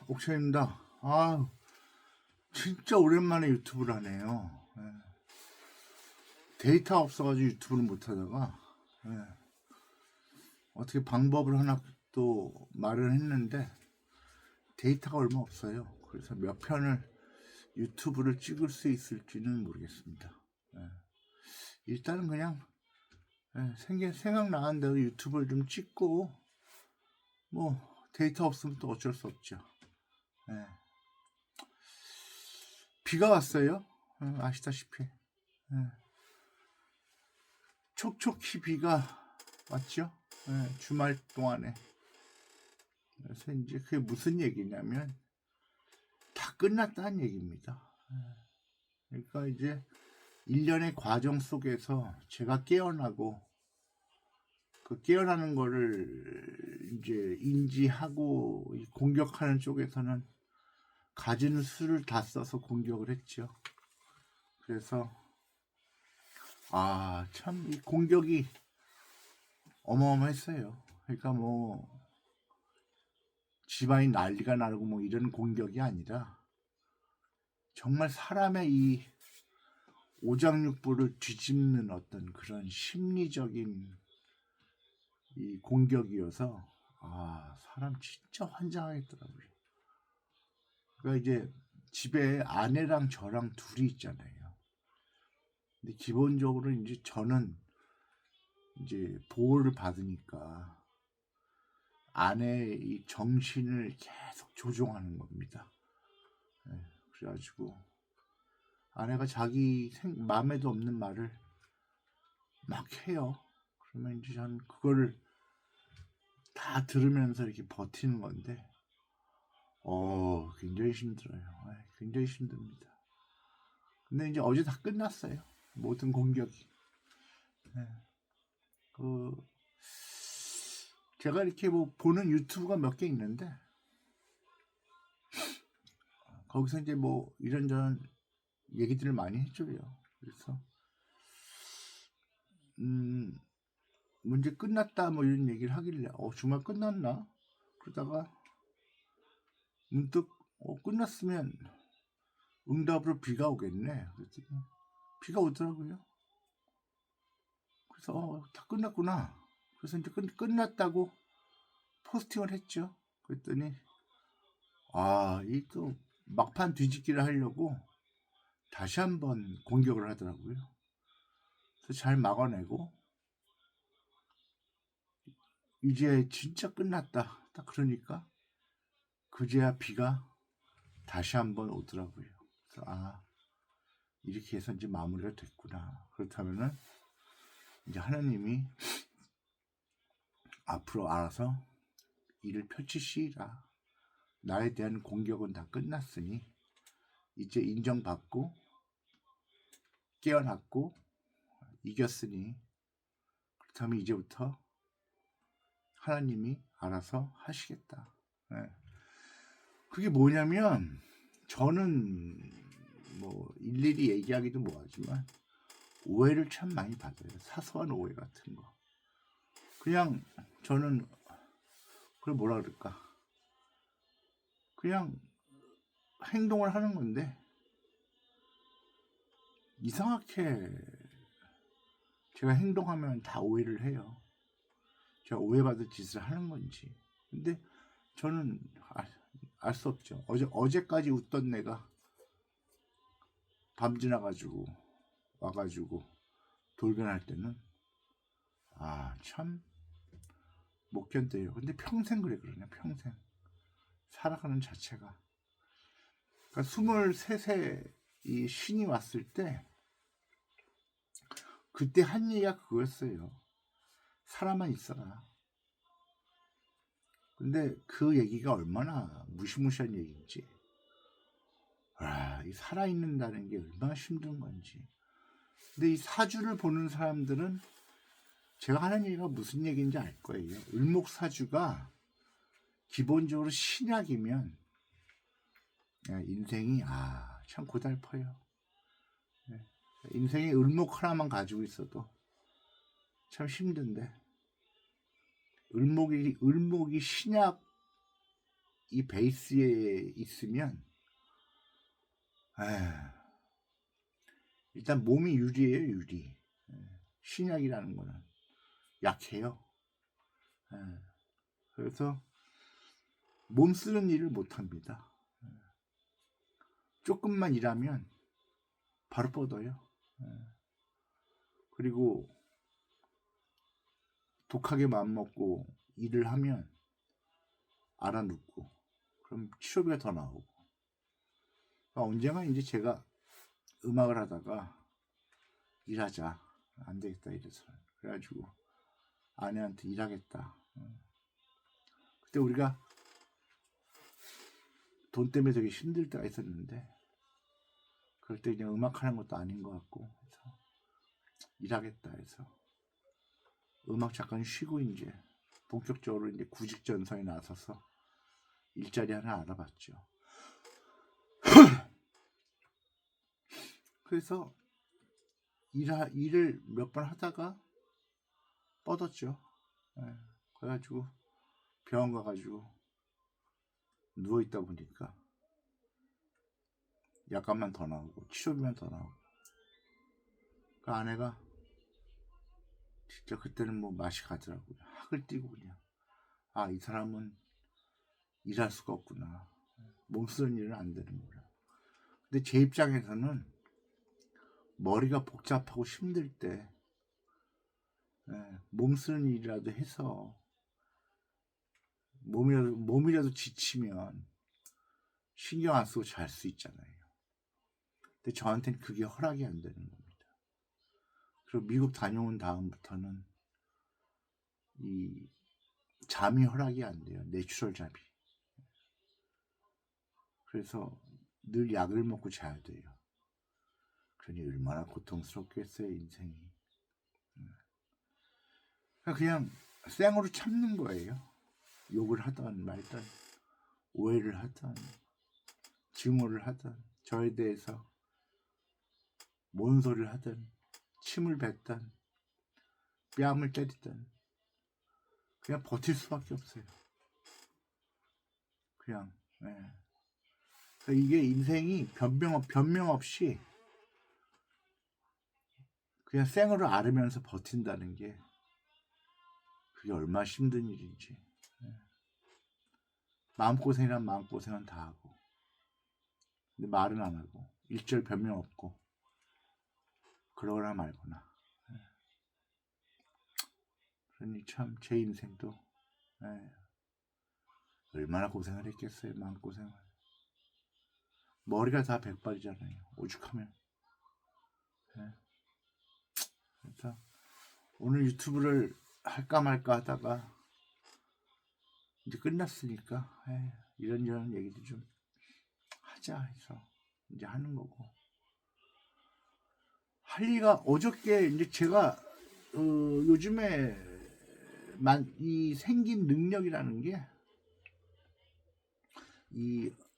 옥천입니다. 아, 진짜 오랜만에 유튜브를 하네요. 예. 데이터 없어가지고 유튜브를 못하다가 어떻게 방법을 하나 또 마련했는데 데이터가 얼마 없어요. 그래서 몇 편을 유튜브를 찍을 수 있을지는 모르겠습니다. 일단은 그냥 생각나는 대로 유튜브를 좀 찍고 뭐 데이터 없으면 또 어쩔 수 없죠. 비가 왔어요. 아시다시피 촉촉히 비가 왔죠. 주말 동안에. 그래서 이제 그게 무슨 얘기냐면 다 끝났다는 얘기입니다. 그러니까 이제 1년의 과정 속에서 제가 깨어나고 그 깨어나는 거를 이제 인지하고 공격하는 쪽에서는 가진 수를 다 써서 공격을 했죠. 그래서 참 이 공격이 어마어마했어요. 그러니까 뭐 집안이 난리가 나고 뭐 이런 공격이 아니라 정말 사람의 이 오장육부를 뒤집는 어떤 그런 심리적인 이 공격이어서 사람 진짜 환장하겠더라고요. 그러니까 이제 집에 아내랑 저랑 둘이 있잖아요. 근데 기본적으로 이제 저는 이제 보호를 받으니까 아내의 이 정신을 계속 조종하는 겁니다. 그래가지고 아내가 자기 마음에도 없는 말을 막 해요. 그러면 이제 저는 그거를 다 들으면서 이렇게 버티는 건데 굉장히 힘들어요. 굉장히 힘듭니다. 근데 이제 어제 다 끝났어요. 모든 공격이. 제가 이렇게 뭐 보는 유튜브가 몇 개 있는데 거기서 이제 뭐 이런저런 얘기들을 많이 해줘요. 그래서 문제 끝났다 뭐 이런 얘기를 하길래 정말 끝났나? 그러다가 문득 끝났으면 응답으로 비가 오겠네. 그랬더니 비가 오더라고요. 그래서 다 끝났구나. 그래서 이제 끝났다고 포스팅을 했죠. 그랬더니 이 또 막판 뒤집기를 하려고 다시 한번 공격을 하더라고요. 그래서 잘 막아내고 이제 진짜 끝났다. 딱 그러니까 그제야 비가 다시 한번 오더라고요. 그래서 이렇게 해서 이제 마무리가 됐구나. 그렇다면은 이제 하나님이 앞으로 알아서 일을 펼치시라. 나에 대한 공격은 다 끝났으니 이제 인정받고 깨어났고 이겼으니 그렇다면 이제부터 하나님이 알아서 하시겠다. 그게 뭐냐면 저는 뭐 일일이 얘기하기도 뭐하지만 오해를 참 많이 받아요. 사소한 오해 같은 거. 그냥 저는 그걸 뭐라 그럴까? 그냥 행동을 하는 건데 이상하게 제가 행동하면 다 오해를 해요. 제가 오해받을 짓을 하는 건지. 근데 저는 알 수 없죠. 어제까지 웃던 내가 밤 지나가지고 와가지고 돌변할 때는 참 못 견뎌요. 근데 평생 그러냐 평생 살아가는 자체가. 그러니까 23세 이 신이 왔을 때 그때 한 얘기가 그거였어요. 살아만 있어라. 근데 그 얘기가 얼마나 무시무시한 얘기인지, 이 살아있는다는 게 얼마나 힘든 건지. 근데 이 사주를 보는 사람들은 제가 하는 얘기가 무슨 얘기인지 알 거예요. 을목사주가 기본적으로 신약이면 인생이 참 고달퍼요. 인생에 을목 하나만 가지고 있어도 참 힘든데 을목이 신약 이 베이스에 있으면 에휴, 일단 몸이 유리해요. 유리. 신약이라는 거는 약해요. 그래서 몸 쓰는 일을 못합니다. 조금만 일하면 바로 뻗어요. 그리고 독하게 마음먹고 일을 하면 알아눕고 그럼 치료비가 더 나오고. 그러니까 언젠가 이제 제가 음악을 하다가 일하자, 안 되겠다 이래서 그래가지고 아내한테 일하겠다. 그때 우리가 돈 때문에 되게 힘들 때가 있었는데 그럴 때 그냥 음악하는 것도 아닌 것 같고 해서 일하겠다 해서 음악 잠깐 쉬고 이제 본격적으로 이제 구직 전선에 나서서 일자리 하나 알아봤죠. 그래서 일을 몇 번 하다가 뻗었죠. 그래가지고 병원 가가지고 누워있다 보니까 약값만 더 나오고 치료비만 더 나오고 그 아내가 진짜 그때는 뭐 맛이 가더라고요. 학을 띄고 그냥 이 사람은 일할 수가 없구나. 몸 쓰는 일은 안 되는구나. 근데 제 입장에서는 머리가 복잡하고 힘들 때 몸 쓰는 일이라도 해서 몸이라도 지치면 신경 안 쓰고 잘 수 있잖아요. 근데 저한테는 그게 허락이 안 되는 겁니다. 그리고 미국 다녀온 다음부터는 이 잠이 허락이 안 돼요. 내추럴 잠이. 그래서 늘 약을 먹고 자야 돼요. 그러니 얼마나 고통스럽겠어요, 인생이. 그냥 생으로 참는 거예요. 욕을 하던 말던, 오해를 하던, 증오를 하던, 저에 대해서 뭔 소리를 하던, 침을 뱉던, 뺨을 때리던, 그냥 버틸 수밖에 없어요. 그냥. 그러니까 이게 인생이 변명 없이 그냥 생으로 앓으면서 버틴다는 게 그게 얼마나 힘든 일인지. 마음고생이란 마음고생은 다 하고 근데 말은 안 하고 일절 변명 없고 그러거나 말거나. 그러니 참 제 인생도 얼마나 고생을 했겠어요. 마음고생을. 머리가 다 백발이잖아요. 오죽하면. 그래서 오늘 유튜브를 할까 말까 하다가 이제 끝났으니까 이런저런 얘기도 좀 하자 해서 이제 하는 거고. 할 리가 어저께 이제 제가 요즘에 이 생긴 능력이라는 게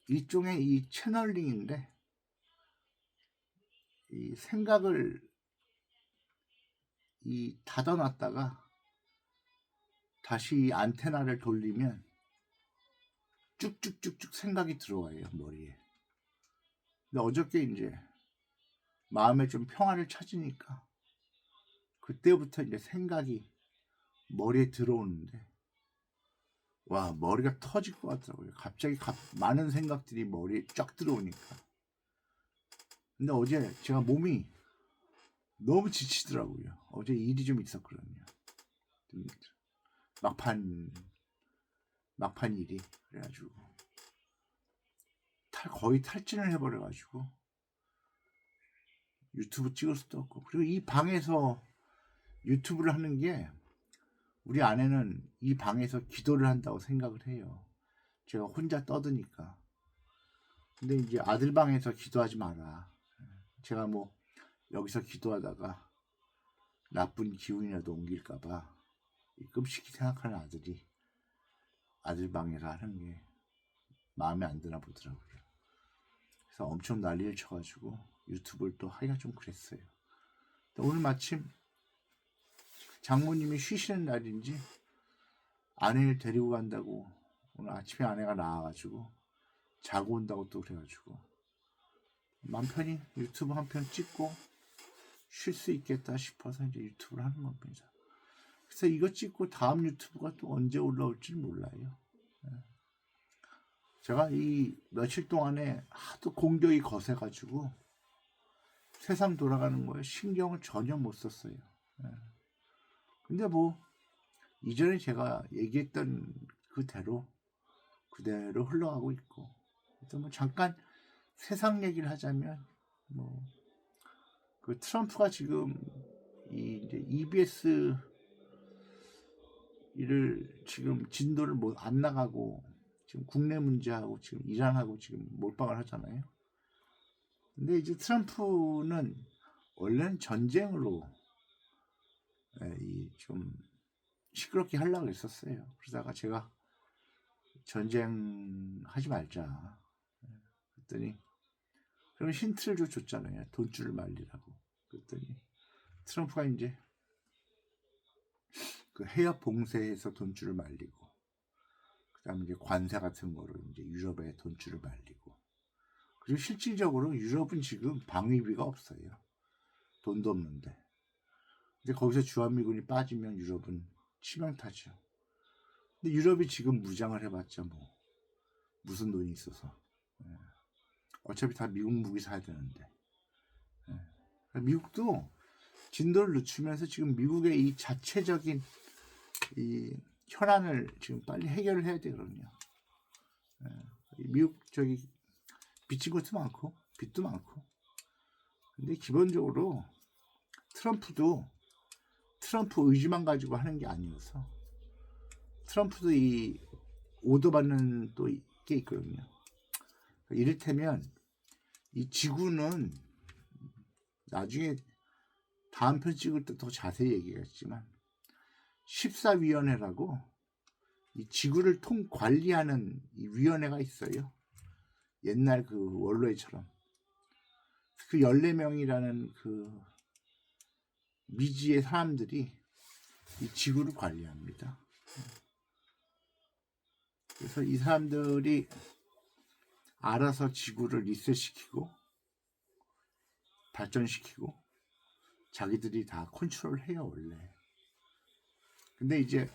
일종의 이 채널링인데 이 생각을 닫아놨다가 다시 이 안테나를 돌리면 쭉쭉쭉쭉 생각이 들어와요 머리에. 근데 어저께 이제 마음에 좀 평화를 찾으니까 그때부터 이제 생각이 머리에 들어오는데 와 머리가 터질 것 같더라고요. 갑자기 많은 생각들이 머리에 쫙 들어오니까. 근데 어제 제가 몸이 너무 지치더라고요. 어제 일이 좀 있었거든요. 막판 일이. 그래가지고 거의 탈진을 해버려가지고 유튜브 찍을 수도 없고. 그리고 이 방에서 유튜브를 하는 게 우리 아내는 이 방에서 기도를 한다고 생각을 해요. 제가 혼자 떠드니까. 근데 이제 아들 방에서 기도하지 마라. 제가 뭐 여기서 기도하다가 나쁜 기운이라도 옮길까봐 끔찍히 생각하는 아들이 아들 방에서 하는 게 마음에 안 드나 보더라고요. 그래서 엄청 난리를 쳐가지고 유튜브를 또 하기가 좀 그랬어요. 오늘 마침 장모님이 쉬시는 날인지 아내를 데리고 간다고 오늘 아침에 아내가 나와가지고 자고 온다고 또 그래가지고 맘 편히 유튜브 한 편 찍고 쉴 수 있겠다 싶어서 이제 유튜브를 하는 겁니다. 그래서 이거 찍고 다음 유튜브가 또 언제 올라올지 몰라요. 제가 이 며칠 동안에 하도 공격이 거세가지고 세상 돌아가는 거에 신경을 전혀 못 썼어요. 근데 뭐 이전에 제가 얘기했던 그대로 흘러가고 있고, 그래서 뭐 잠깐 세상 얘기를 하자면 뭐 그 트럼프가 지금 이제 EBS 일을 지금 진도를 못 안 나가고 지금 국내 문제하고 지금 이란하고 지금 몰빵을 하잖아요. 근데 이제 트럼프는 원래는 전쟁으로 좀 시끄럽게 하려고 했었어요. 그러다가 제가 전쟁 하지 말자 그랬더니 그럼 힌트를 줬잖아요. 돈줄을 말리라고. 그랬더니 트럼프가 이제 그 해협 봉쇄에서 돈줄을 말리고, 그다음에 이제 관세 같은 거로 이제 유럽에 돈줄을 말리고, 그리고 실질적으로 유럽은 지금 방위비가 없어요. 돈도 없는데. 근데 거기서 주한미군이 빠지면 유럽은 치명타죠. 근데 유럽이 지금 무장을 해봤자 뭐 무슨 돈이 있어서. 어차피 다 미국 무기 사야 되는데. 미국도 진도를 늦추면서 지금 미국의 이 자체적인 이 현안을 지금 빨리 해결을 해야 되거든요. 미국 저기 빚진 것도 많고 빚도 많고. 근데 기본적으로 트럼프 의지만 가지고 하는 게 아니어서, 트럼프도 이 오더 받는 또 게 있거든요. 이를테면 이 지구는 나중에 다음 편 찍을 때 더 자세히 얘기하겠지만 14위원회라고 이 지구를 관리하는 이 위원회가 있어요. 옛날 그 원로회처럼. 그 14명이라는 그 미지의 사람들이 이 지구를 관리합니다. 그래서 이 사람들이 알아서 지구를 리셋시키고 발전시키고 자기들이 다 컨트롤해요 원래. 근데 이제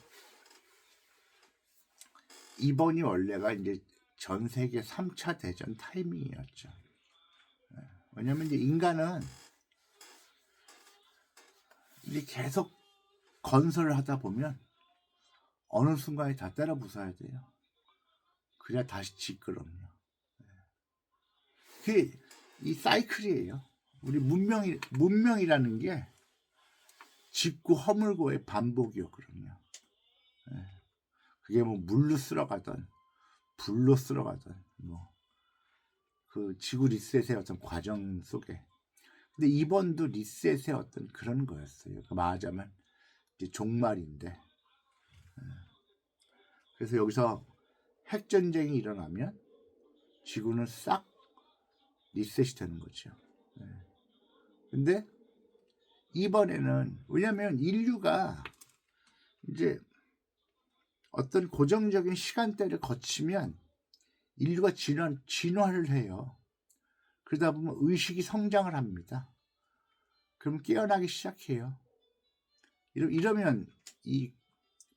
이번이 원래가 이제 전 세계 3차 대전 타이밍이었죠. 왜냐면 이제 인간은 이제 계속 건설을 하다 보면 어느 순간에 다 때려 부숴야 돼요. 그래야 다시 짓거든요. 그게 이 사이클이에요. 우리 문명이라는 게 짓고 허물고의 반복이었거든요. 그게 뭐 물로 쓸어가던 불로 쓸어가던 뭐 그 지구 리셋의 어떤 과정 속에. 근데 이번도 리셋의 어떤 그런 거였어요. 말하자면 이제 종말인데. 그래서 여기서 핵전쟁이 일어나면 지구는 싹 리셋이 되는 거죠. 근데 이번에는, 왜냐면 인류가 이제 어떤 고정적인 시간대를 거치면 인류가 진화를 해요. 그러다 보면 의식이 성장을 합니다. 그럼 깨어나기 시작해요. 이러면 이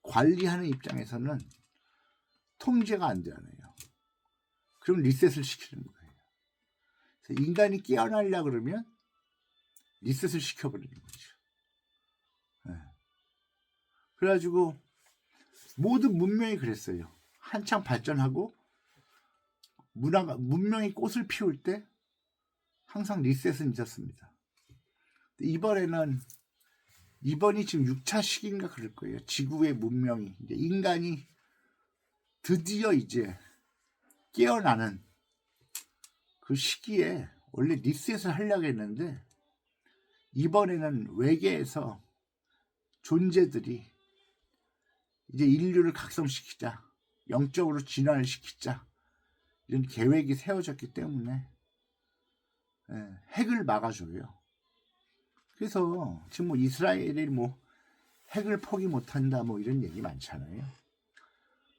관리하는 입장에서는 통제가 안 되잖아요. 그럼 리셋을 시키는 거예요. 그래서 인간이 깨어나려고 그러면 리셋을 시켜버리는 거죠. 그래가지고 모든 문명이 그랬어요. 한창 발전하고 문명이 꽃을 피울 때 항상 리셋은 있었습니다. 이번이 지금 6차 시기인가 그럴 거예요. 지구의 문명이, 이제 인간이 드디어 이제 깨어나는 그 시기에 원래 리셋을 하려고 했는데, 이번에는 외계에서 존재들이 이제 인류를 각성시키자, 영적으로 진화를 시키자, 이런 계획이 세워졌기 때문에 핵을 막아줘요. 그래서 지금 뭐 이스라엘이 뭐 핵을 포기 못한다 뭐 이런 얘기 많잖아요.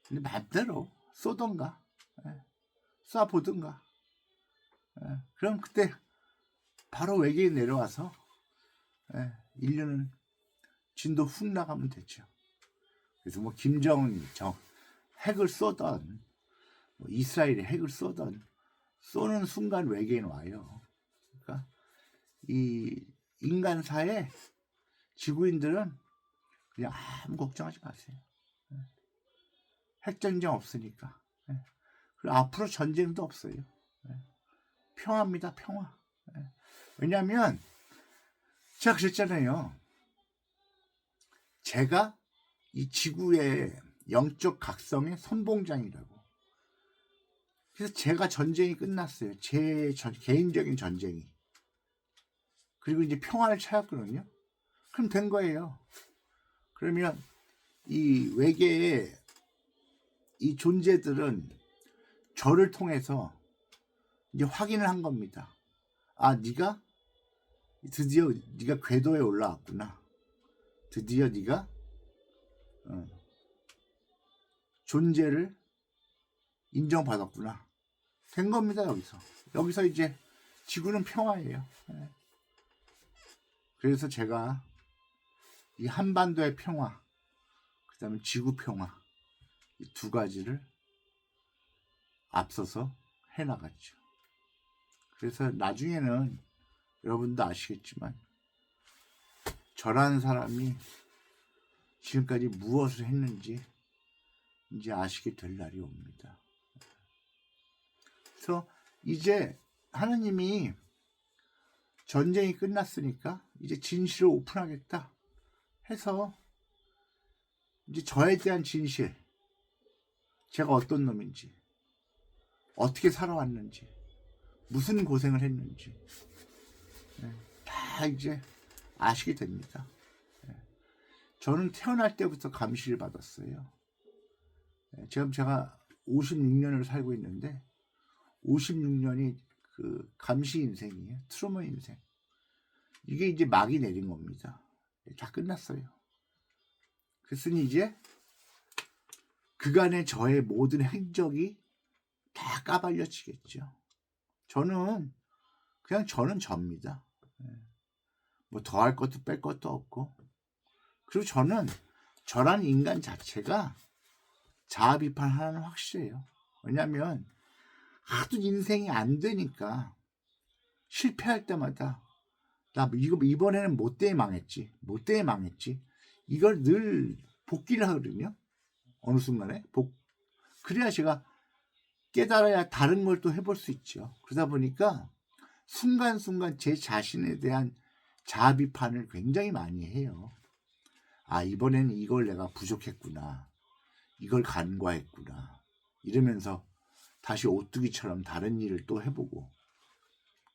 근데 맘대로 쏘던가, 쏴보든가. 그럼 그때 바로 외계인 내려와서 인류는 진도 훅 나가면 되죠. 그래서 뭐 김정은이 핵을 쏘던 뭐 이스라엘이 핵을 쏘던 쏘는 순간 외계인 와요. 그러니까 이 인간사에 지구인들은 그냥 아무 걱정하지 마세요. 핵전쟁 없으니까. 그리고 앞으로 전쟁도 없어요. 평화입니다. 평화. 왜냐하면 제가 그랬잖아요. 제가 이 지구의 영적 각성의 선봉장이라고. 그래서 제가 전쟁이 끝났어요. 제 개인적인 전쟁이. 그리고 이제 평화를 찾았거든요. 그럼 된 거예요. 그러면 이 외계의 이 존재들은 저를 통해서 이제 확인을 한 겁니다. 아, 네가 드디어 네가 궤도에 올라왔구나. 드디어 네가 존재를 인정받았구나. 된 겁니다. 여기서 이제 지구는 평화예요. 그래서 제가 이 한반도의 평화, 그 다음에 지구 평화, 이 두 가지를 앞서서 해나갔죠. 그래서 나중에는 여러분도 아시겠지만 저라는 사람이 지금까지 무엇을 했는지 이제 아시게 될 날이 옵니다. 그래서 이제 하느님이 전쟁이 끝났으니까 이제 진실을 오픈하겠다 해서 이제 저에 대한 진실, 제가 어떤 놈인지, 어떻게 살아왔는지, 무슨 고생을 했는지 다 이제 아시게 됩니다. 저는 태어날 때부터 감시를 받았어요. 지금 제가 56년을 살고 있는데 56년이 그 감시 인생이에요. 트루먼 인생. 이게 이제 막이 내린 겁니다. 다 끝났어요. 그랬으니 이제 그간의 저의 모든 행적이 다 까발려지겠죠. 저는 접니다. 뭐 더할 것도 뺄 것도 없고. 그리고 저는 저라는 인간 자체가 자아 비판 하나는 확실해요. 왜냐하면 하도 인생이 안 되니까 실패할 때마다 나 이거 이번에는 뭐 때문에 망했지. 이걸 늘 복기를 하거든요. 어느 순간에 그래야 제가 깨달아야 다른 걸 또 해볼 수 있죠. 그러다 보니까 순간순간 제 자신에 대한 자아 비판을 굉장히 많이 해요. 아, 이번에는 이걸 내가 부족했구나. 이걸 간과했구나. 이러면서 다시 오뚜기처럼 다른 일을 또 해보고.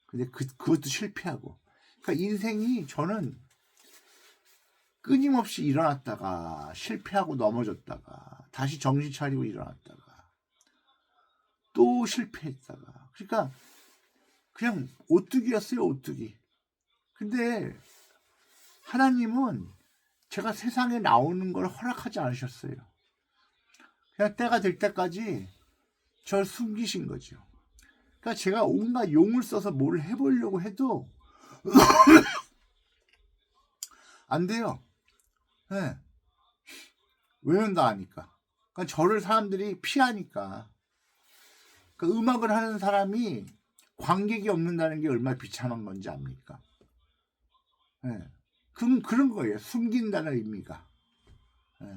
근데 그것도 실패하고. 그러니까 인생이 저는 끊임없이 일어났다가 실패하고 넘어졌다가 다시 정신 차리고 일어났다가 또 실패했다가. 그러니까 그냥 오뚜기였어요. 오뚜기. 근데 하나님은 제가 세상에 나오는 걸 허락하지 않으셨어요. 그냥 때가 될 때까지 저를 숨기신 거죠. 그러니까 제가 온갖 용을 써서 뭘 해보려고 해도 안 돼요. 네. 외면다 하니까. 그러니까 저를 사람들이 피하니까. 그러니까 음악을 하는 사람이 관객이 없는다는 게 얼마나 비참한 건지 압니까? 네. 그런 거예요. 숨긴다는 의미가. 네.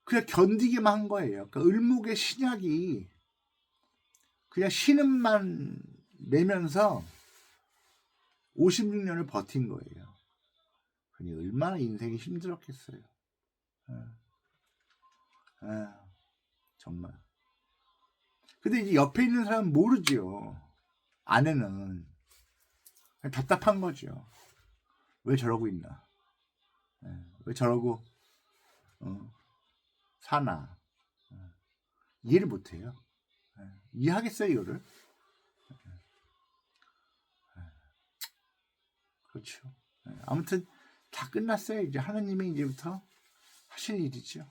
그냥 견디기만 한 거예요. 그러니까 을목의 신약이 그냥 신음만 내면서 56년을 버틴 거예요. 그니 얼마나 인생이 힘들었겠어요. 정말. 근데 이제 옆에 있는 사람은 모르죠. 아내는 답답한 거죠. 왜 저러고 있나? 왜 저러고 사나? 이해를 못해요. 이해하겠어요, 이거를? 그렇죠. 아무튼 다 끝났어요. 이제 하나님이 이제부터 하실 일이죠.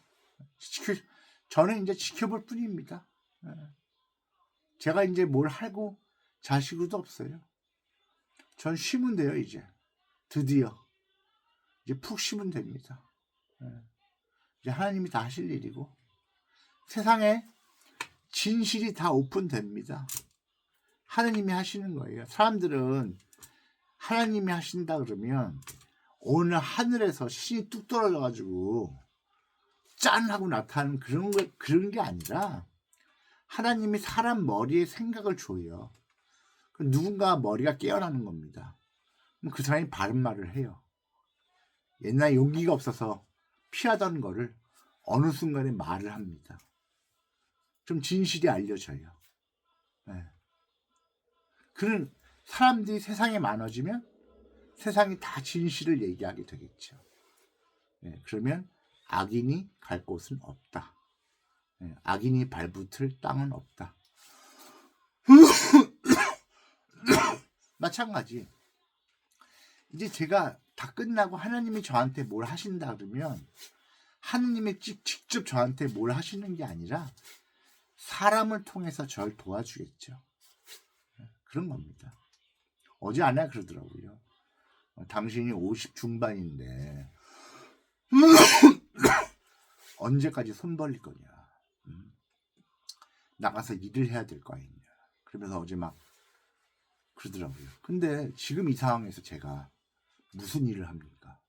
저는 이제 지켜볼 뿐입니다. 제가 이제 뭘 하고 자식으로도 없어요. 전 쉬면 돼요. 이제 드디어 이제 푹 쉬면 됩니다. 이제 하나님이 다 하실 일이고 세상에 진실이 다 오픈됩니다. 하나님이 하시는 거예요. 사람들은 하나님이 하신다 그러면 오늘 하늘에서 신이 뚝 떨어져 가지고 짠 하고 나타나는 그런 게 아니라 하나님이 사람 머리에 생각을 줘요. 누군가 머리가 깨어나는 겁니다. 그럼 그 사람이 바른 말을 해요. 옛날에 용기가 없어서 피하던 거를 어느 순간에 말을 합니다. 좀 진실이 알려져요. 네. 그런 사람들이 세상에 많아지면 세상이 다 진실을 얘기하게 되겠죠. 네. 그러면 악인이 갈 곳은 없다. 네. 악인이 발붙을 땅은 없다. 마찬가지. 이제 제가 다 끝나고 하나님이 저한테 뭘 하신다 그러면 하나님이 직접 저한테 뭘 하시는 게 아니라 사람을 통해서 저를 도와주겠죠. 그런 겁니다. 어제 아내가 그러더라고요. 당신이 50 중반인데 언제까지 손 벌릴 거냐. 나가서 일을 해야 될 거 아니냐. 그러면서 어제 막 그러더라고요. 근데 지금 이 상황에서 제가 무슨 일을 합니까?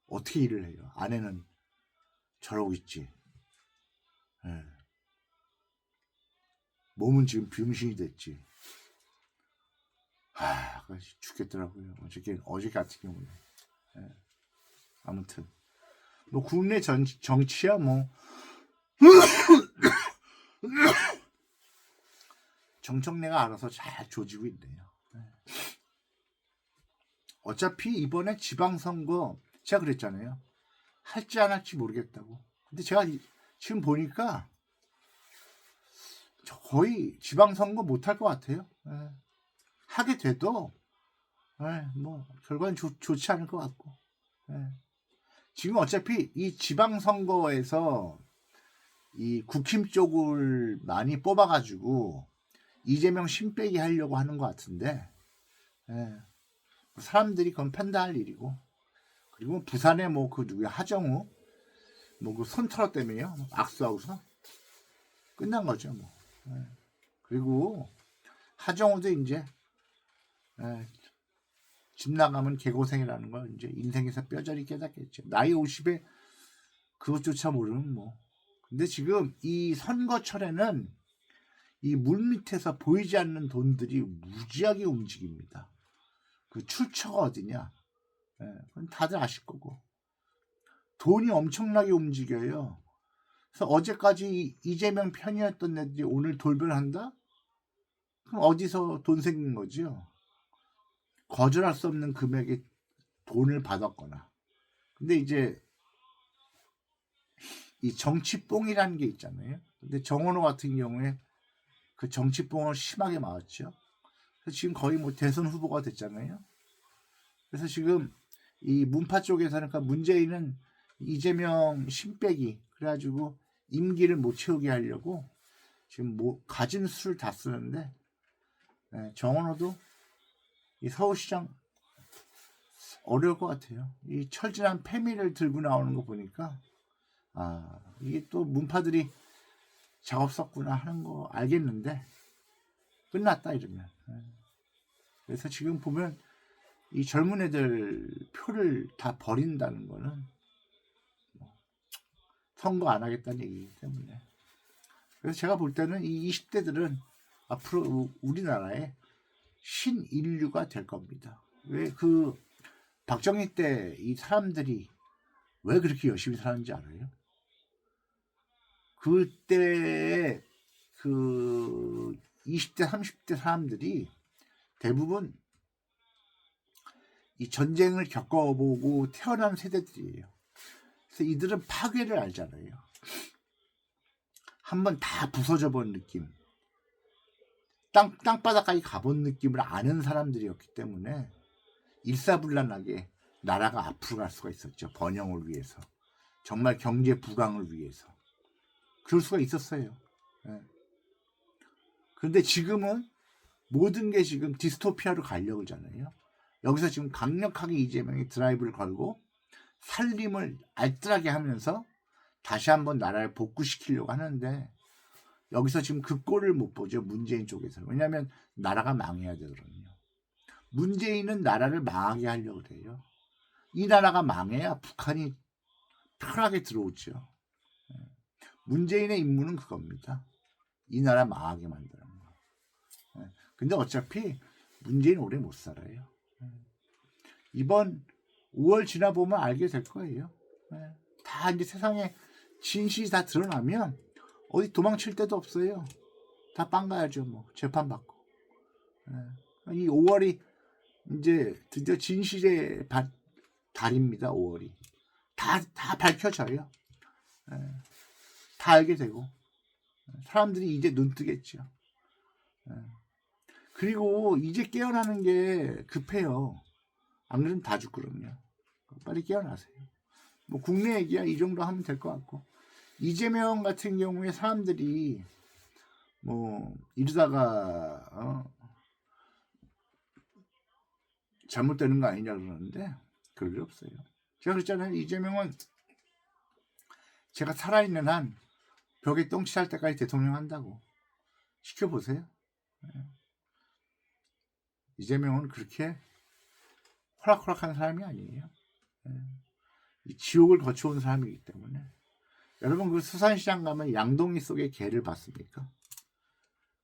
어떻게 일을 해요? 아내는 저러고 있지. 네. 몸은 지금 병신이 됐지. 죽겠더라고요. 어제 같은 경우에. 네. 아무튼 뭐 국내 정치야 뭐 정청래가 알아서 잘 조지고 있네요. 네. 어차피 이번에 지방선거 제가 그랬잖아요. 할지 안 할지 모르겠다고. 근데 제가 지금 보니까 거의 지방선거 못할 것 같아요. 네. 하게 돼도 뭐 결과는 좋지 않을 것 같고. 네. 지금 어차피 이 지방선거에서 이 국힘 쪽을 많이 뽑아가지고 이재명 신빼기 하려고 하는 것 같은데 사람들이 그건 판단할 일이고 그리고 부산에 뭐 그 누구야 하정우 뭐 그 손 털었다며요 악수하고서 끝난 거죠 뭐. 그리고 하정우도 이제 집 나가면 개고생이라는 걸 이제 인생에서 뼈저리 깨닫겠죠. 나이 50에 그것조차 모르는 뭐. 근데 지금 이 선거철에는 이 물밑에서 보이지 않는 돈들이 무지하게 움직입니다. 그 출처가 어디냐? 그건 다들 아실 거고. 돈이 엄청나게 움직여요. 그래서 어제까지 이재명 편이었던 애들이 오늘 돌변한다? 그럼 어디서 돈 생긴 거죠? 거절할 수 없는 금액의 돈을 받았거나. 근데 이제 이 정치뽕이라는 게 있잖아요. 근데 정원호 같은 경우에 그 정치뽕을 심하게 맞았죠. 그래서 지금 거의 뭐 대선 후보가 됐잖아요. 그래서 지금 이 문파 쪽에서는 그러니까 문재인은 이재명 신빼기 그래가지고 임기를 못 채우게 하려고 지금 뭐 가진 수를 다 쓰는데 정원호도 이 서울시장 어려울 것 같아요. 이 철진한 패미를 들고 나오는 거 보니까 이게 또 문파들이 작업 썼구나 하는 거 알겠는데 끝났다 이러면. 그래서 지금 보면 이 젊은 애들 표를 다 버린다는 거는 선거 안 하겠다는 얘기이기 때문에. 그래서 제가 볼 때는 이 20대들은 앞으로 우리나라의 신인류가 될 겁니다. 왜 그 박정희 때 이 사람들이 왜 그렇게 열심히 살았는지 알아요? 그때 그 20대 30대 사람들이 대부분 이 전쟁을 겪어보고 태어난 세대들이에요. 그래서 이들은 파괴를 알잖아요. 한번 다 부서져 본 느낌, 땅바닥까지 가본 느낌을 아는 사람들이었기 때문에 일사불란하게 나라가 앞으로 갈 수가 있었죠. 번영을 위해서, 정말 경제 부강을 위해서. 그럴 수가 있었어요. 예. 그런데 지금은 모든 게 지금 디스토피아로 가려고 하잖아요. 여기서 지금 강력하게 이재명이 드라이브를 걸고 살림을 알뜰하게 하면서 다시 한번 나라를 복구시키려고 하는데 여기서 지금 그 꼴을 못 보죠. 문재인 쪽에서는. 왜냐하면 나라가 망해야 되거든요. 문재인은 나라를 망하게 하려고 해요. 이 나라가 망해야 북한이 편하게 들어오죠. 문재인의 임무는 그겁니다. 이 나라 망하게 만드는 거. 근데 어차피 문재인 오래 못 살아요. 이번 5월 지나 보면 알게 될 거예요. 다 이제 세상에 진실이 다 드러나면 어디 도망칠 데도 없어요. 다 빵 가야죠. 뭐 재판 받고. 이 5월이 이제 드디어 진실의 달입니다. 5월이 다 밝혀져요. 다 알게 되고 사람들이 이제 눈 뜨겠죠. 그리고 이제 깨어나는 게 급해요. 안 그러면 다 죽거든요. 빨리 깨어나세요. 뭐 국내 얘기야 이 정도 하면 될 것 같고, 이재명 같은 경우에 사람들이 뭐 이러다가 잘못되는 거 아니냐 그러는데 그럴 일 없어요. 제가 그랬잖아요. 이재명은 제가 살아있는 한 벽에 똥칠할 때까지 대통령 한다고. 시켜보세요. 이재명은 그렇게 호락호락한 사람이 아니에요. 이 지옥을 거쳐온 사람이기 때문에. 여러분 그 수산시장 가면 양동이 속에 개를 봤습니까?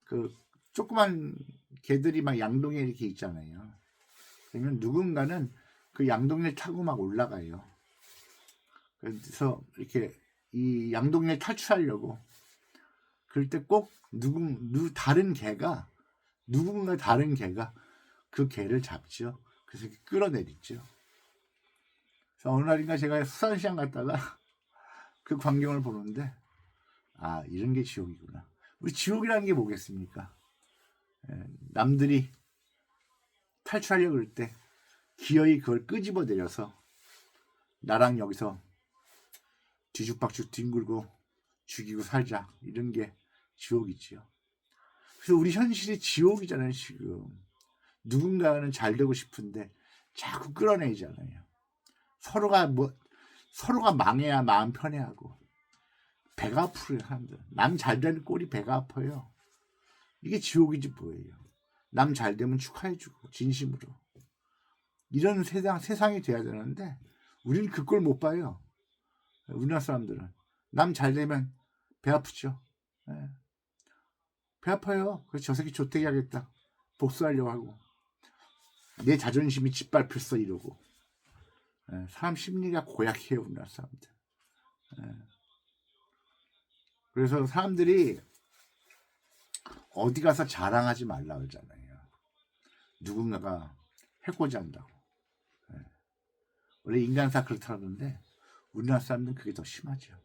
그 조그만 개들이 막 양동이에 이렇게 있잖아요. 그러면 누군가는 그 양동이를 타고 막 올라가요. 그래서 이렇게 이 양동이를 탈출하려고 그럴 때 꼭 누군가 다른 개가 그 개를 잡죠. 그래서 끌어내리죠. 그래서 어느 날인가 제가 수산시장 갔다가 그 광경을 보는데 아 이런 게 지옥이구나. 우리 지옥이라는 게 뭐겠습니까? 남들이 탈출하려고 그럴 때 기어이 그걸 끄집어 내려서 나랑 여기서 뒤죽박죽 뒹굴고 죽이고 살자, 이런 게 지옥이지요. 그래서 우리 현실이 지옥이잖아요. 지금 누군가는 잘 되고 싶은데 자꾸 끌어내잖아요. 서로가 망해야 마음 편해하고. 배가 아프요. 사람들 남 잘 되는 꼴이 배가 아파요. 이게 지옥이지 뭐예요. 남 잘 되면 축하해주고 진심으로 이런 세상이 돼야 되는데 우리는 그 꼴 못 봐요. 우리나라 사람들은 남 잘 되면 배 아프죠. 배 아파요. 그래서 저 새끼 조태기 하겠다 복수하려고 하고 내 자존심이 짓밟혔어 이러고. 사람 심리가 고약해요 우리나라 사람들. 그래서 사람들이 어디 가서 자랑하지 말라 그러잖아요. 누군가가 해코지 한다고. 원래 인간사 그렇다는데 우리나라 사람들은 그게 더 심하죠.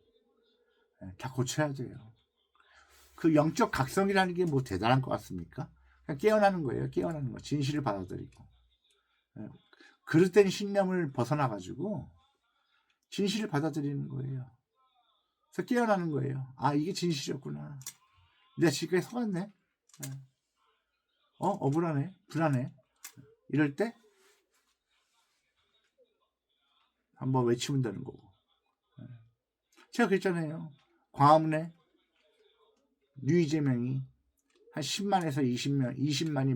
다 고쳐야 돼요. 그 영적 각성이라는 게 뭐 대단한 것 같습니까? 그냥 깨어나는 거예요. 깨어나는 거. 진실을 받아들이고. 그럴 땐 신념을 벗어나가지고 진실을 받아들이는 거예요. 그래서 깨어나는 거예요. 아 이게 진실이었구나. 내가 지금까지 속았네. 억울하네. 불안해. 이럴 때 한번 외치면 되는 거고. 제가 그랬잖아요. 광화문에 뉴이재명이 한 10만에서 20만이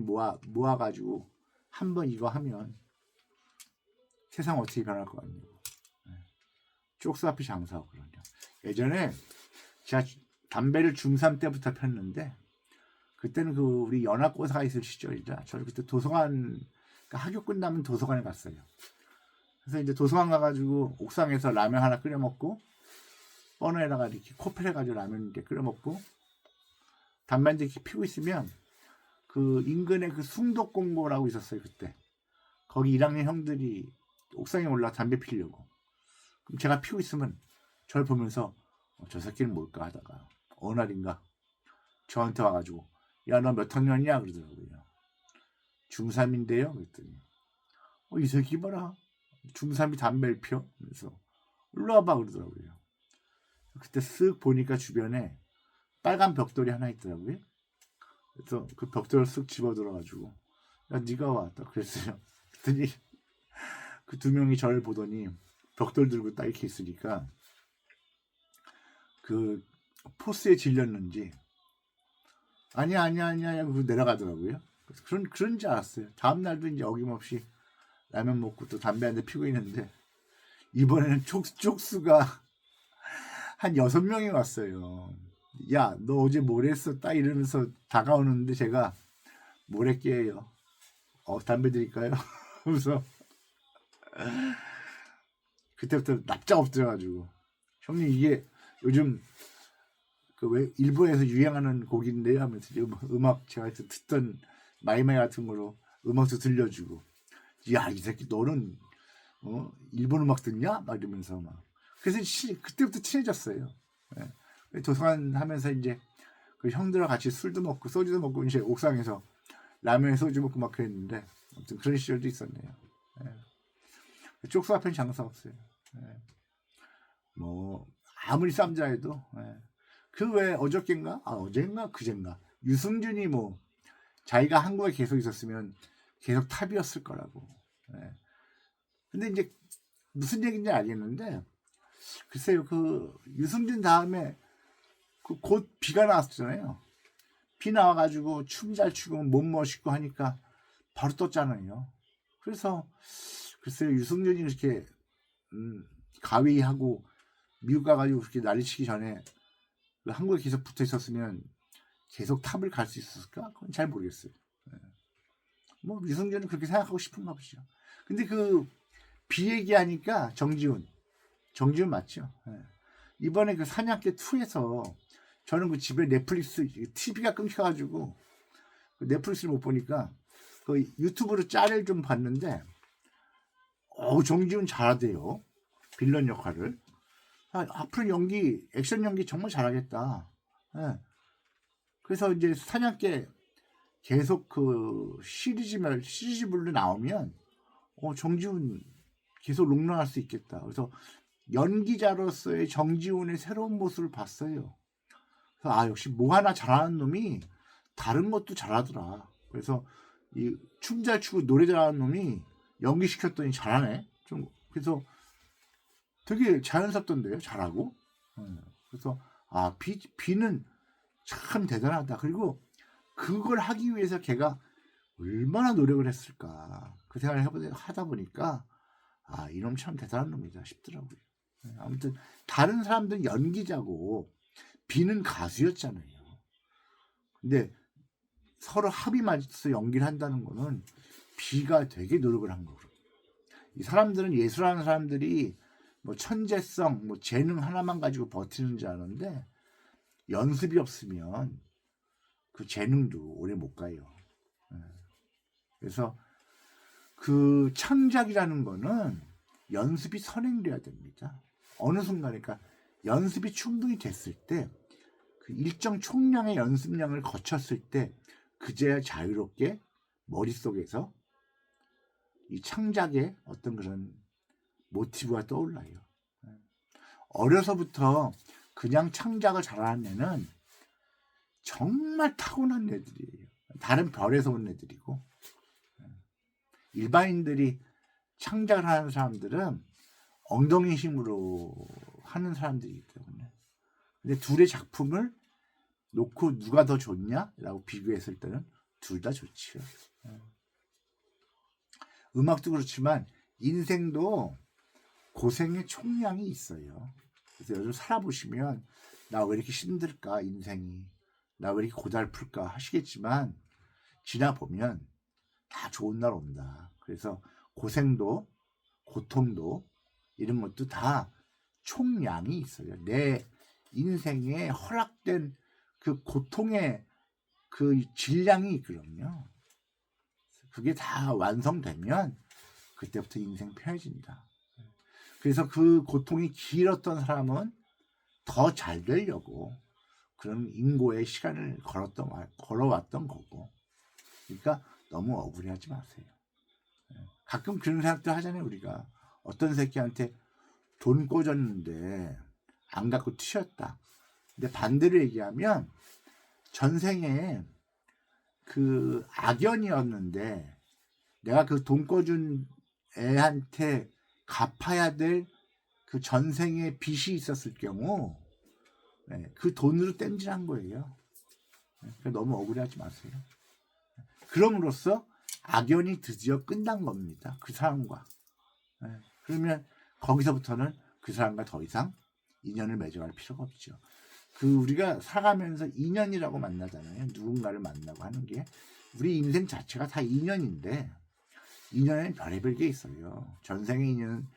모아가지고 한번 이거 하면 세상 어떻게 변할 것 같냐고. 쪽수 앞이 장사하거든요. 예전에 제가 담배를 중3 때부터 폈는데 그때는 그 우리 연합고사가 있을 시절이라 저는 그때 도서관, 그러니까 학교 끝나면 도서관에 갔어요. 그래서 이제 도서관 가가지고 옥상에서 라면 하나 끓여 먹고 버너에다가 이렇게 코펠 해가지고 라면 이렇게 끓여 먹고 담배 이렇게 피고 있으면 그 인근에 그 숭덕공고라고 있었어요. 그때 거기 1학년 형들이 옥상에 올라 담배 피려고. 그럼 제가 피고 있으면 저를 보면서 저 새끼는 뭘까 하다가 어느 날인가 저한테 와가지고 야 너 몇 학년이야 그러더라고요. 중3인데요 그랬더니 이 새끼 봐라 중3이 담배를 피워. 그래서 일로 와봐 그러더라고요. 그때 쓱 보니까 주변에 빨간 벽돌이 하나 있더라고요. 그래서 그 벽돌을 쓱 집어들어가지고 야 네가 왔다 그랬어요. 그랬더니 그 두 명이 저를 보더니 벽돌 들고 딱 이렇게 있으니까 그 포스에 질렸는지 아니야 아니야 아니야 하고 내려가더라고요. 그런 줄 알았어요. 다음 날도 이제 어김없이 라면 먹고 또 담배 한 대 피고 있는데 이번에는 쪽수가 한 6명이 왔어요. 야, 너 어제 뭘 했어? 딱 이러면서 다가오는데 제가 뭘 했게요? 담배 드릴까요? 그래서 그때부터 납작 엎드려가지고 형님 이게 요즘 그 왜 일본에서 유행하는 곡인데요 하면서 음악 제가 듣던 마이마이 같은 거로 음악도 들려주고 야, 이 새끼 너는 일본 음악 듣냐? 막 이러면서 막 그래서 그때부터 친해졌어요. 네. 도서관 하면서 이제 그 형들과 같이 술도 먹고 소주도 먹고 이제 옥상에서 라면에 소주 먹고 막 그랬는데 아무튼 그런 시절도 있었네요. 네. 쪽수 앞엔 장사 없어요. 네. 뭐 아무리 쌈자해도 그 왜 어저께인가? 어젠가 그젠가 유승준이 뭐 자기가 한국에 계속 있었으면 계속 탑이었을 거라고. 근데 이제 무슨 얘기인지 알겠는데 글쎄요 그 유승준 다음에 곧 비가 나왔잖아요. 비 나와가지고 춤 잘 추고 몸 멋있고 하니까 바로 떴잖아요. 그래서 글쎄요 유승준이 이렇게 가위하고 미국 가가지고 그렇게 난리치기 전에 한국에 계속 붙어 있었으면 계속 탑을 갈 수 있었을까? 그건 잘 모르겠어요. 뭐 유승준은 그렇게 생각하고 싶은가 보죠. 근데 그 비 얘기하니까 정지훈 맞죠? 이번에 그 사냥개 2에서 저는 그 집에 넷플릭스 TV가 끊겨가지고 넷플릭스를 못 보니까 그 유튜브로 짤을 좀 봤는데 정지훈 잘하대요. 빌런 역할을. 앞으로 연기 액션 연기 정말 잘하겠다. 그래서 이제 사냥개 계속 그 시리즈별로 나오면 정지훈 계속 롱런할 수 있겠다. 그래서 연기자로서의 정지훈의 새로운 모습을 봤어요. 그래서 역시 뭐 하나 잘하는 놈이 다른 것도 잘하더라. 그래서 이 춤 잘 추고 노래 잘하는 놈이 연기시켰더니 잘하네. 좀 그래서 되게 자연스럽던데요. 잘하고. 그래서 비는 참 대단하다. 그리고 그걸 하기 위해서 걔가 얼마나 노력을 했을까. 그 생각을 하다 보니까 이놈 참 대단한 놈이다 싶더라고요. 아무튼 다른 사람들은 연기자고 비는 가수였잖아요. 근데 서로 합이 맞춰서 연기를 한다는 거는 비가 되게 노력을 한 거고. 이 사람들은 예술하는 사람들이 뭐 천재성, 뭐 재능 하나만 가지고 버티는 줄 아는데 연습이 없으면 그 재능도 오래 못 가요. 그래서 그 창작이라는 거는 연습이 선행돼야 됩니다. 어느 순간에 그러니까 연습이 충분히 됐을 때 그 일정 총량의 연습량을 거쳤을 때 그제야 자유롭게 머릿속에서 이 창작의 어떤 그런 모티브가 떠올라요. 어려서부터 그냥 창작을 잘하는 애는 정말 타고난 애들이에요. 다른 별에서 온 애들이고 일반인들이 창작을 하는 사람들은 엉덩이 힘으로 하는 사람들이기 때문에 근데 둘의 작품을 놓고 누가 더 좋냐라고 비교했을 때는 둘 다 좋지요. 음악도 그렇지만 인생도 고생의 총량이 있어요. 그래서 요즘 살아보시면 나 왜 이렇게 힘들까 인생이 나 왜 이렇게 고달플까 하시겠지만 지나보면 다 좋은 날 온다. 그래서 고생도 고통도 이런 것도 다 총량이 있어요. 내 인생에 허락된 그 고통의 그 질량이 있거든요. 그게 다 완성되면 그때부터 인생 편해진다. 그래서 그 고통이 길었던 사람은 더 잘 되려고 그런 인고의 시간을 걸어왔던 거고. 그러니까 너무 억울해하지 마세요. 가끔 그런 생각도 하잖아요. 우리가 어떤 새끼한테 돈 꽂았는데 안 갖고 튀었다. 근데 반대로 얘기하면 전생에 그 악연이었는데 내가 그 돈 꿔준 애한테 갚아야 될 그 전생에 빚이 있었을 경우 그 돈으로 땜질한 거예요. 그러니까 너무 억울해하지 마세요. 그럼으로써 악연이 드디어 끝난 겁니다. 그 사람과. 그러면 거기서부터는 그 사람과 더 이상 인연을 맺어갈 필요가 없죠. 그 우리가 살아가면서 인연이라고 만나잖아요. 누군가를 만나고 하는 게 우리 인생 자체가 다 인연인데 인연에는 별의별 게 있어요. 전생의 인연은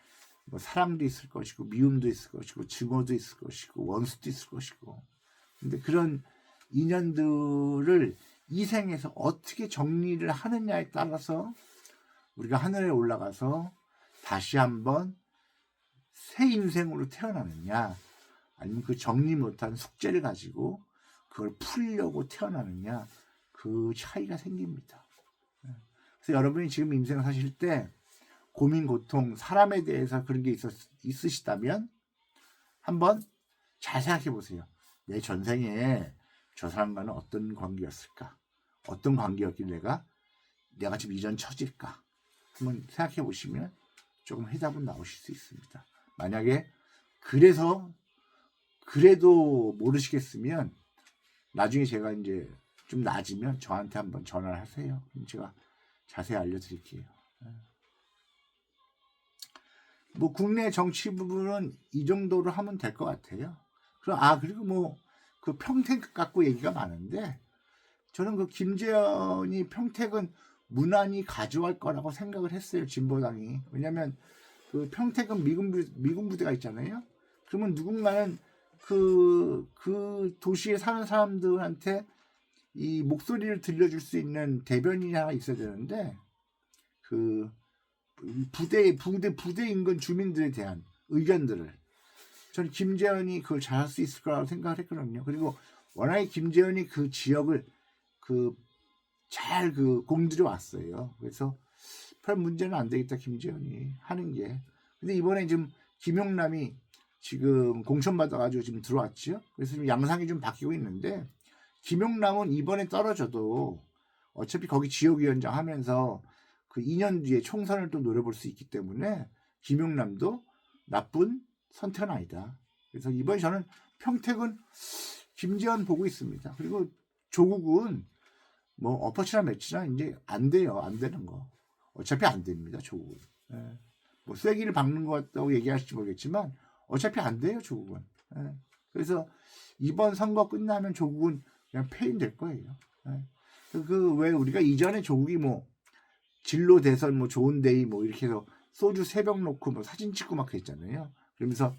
뭐 사랑도 있을 것이고 미움도 있을 것이고 증오도 있을 것이고 원수도 있을 것이고 근데 그런 인연들을 이 생에서 어떻게 정리를 하느냐에 따라서 우리가 하늘에 올라가서 다시 한번 새 인생으로 태어나느냐 아니면 그 정리 못한 숙제를 가지고 그걸 풀려고 태어나느냐 그 차이가 생깁니다. 그래서 여러분이 지금 인생을 사실 때 고민, 고통, 사람에 대해서 그런 게 있으시다면 한번 잘 생각해 보세요. 내 전생에 저 사람과는 어떤 관계였을까? 어떤 관계였길래 내가 지금 이전 처질까? 한번 생각해 보시면 조금 해답은 나오실 수 있습니다. 만약에 그래도 모르시겠으면 나중에 제가 이제 좀 나아지면 저한테 한번 전화를 하세요. 그럼 제가 자세히 알려드릴게요. 뭐 국내 정치 부분은 이 정도로 하면 될 것 같아요. 그리고 뭐 그 평택 갖고 얘기가 많은데 저는 그 김재현이 평택은 무난히 가져갈 거라고 생각을 했어요. 진보당이. 왜냐하면 그 평택은 미군 부대가 있잖아요. 그러면 누군가는 그 도시에 사는 사람들한테 이 목소리를 들려줄 수 있는 대변인이 하나 있어야 되는데 그 부대 인근 주민들에 대한 의견들을 저는 김재현이 그걸 잘할 수 있을 거라고 생각을 했거든요. 그리고 워낙에 김재현이 그 지역을 잘 공들여 왔어요. 그래서 별 문제는 안 되겠다 김재현이 하는 게. 근데 이번에 지금 김용남이 지금 공천 받아가지고 지금 들어왔죠. 그래서 지금 양상이 좀 바뀌고 있는데 김용남은 이번에 떨어져도 어차피 거기 지역위원장 하면서 그 2년 뒤에 총선을 또 노려볼 수 있기 때문에 김용남도 나쁜 선택은 아니다. 그래서 이번에 저는 평택은 김재현 보고 있습니다. 그리고 조국은 뭐 엎어치나 매치나 이제 안 돼요. 안 되는 거. 어차피 안 됩니다. 조국은. 뭐 쐐기를 박는 것 같다고 얘기하실지 모르겠지만 어차피 안 돼요. 조국은. 그래서 이번 선거 끝나면 조국은 그냥 폐인될 거예요. 그 왜 우리가 이전에 조국이 뭐 진로 대선 뭐 좋은 데이 뭐 이렇게 해서 소주 3병 놓고 뭐 사진 찍고 막 그랬잖아요. 그러면서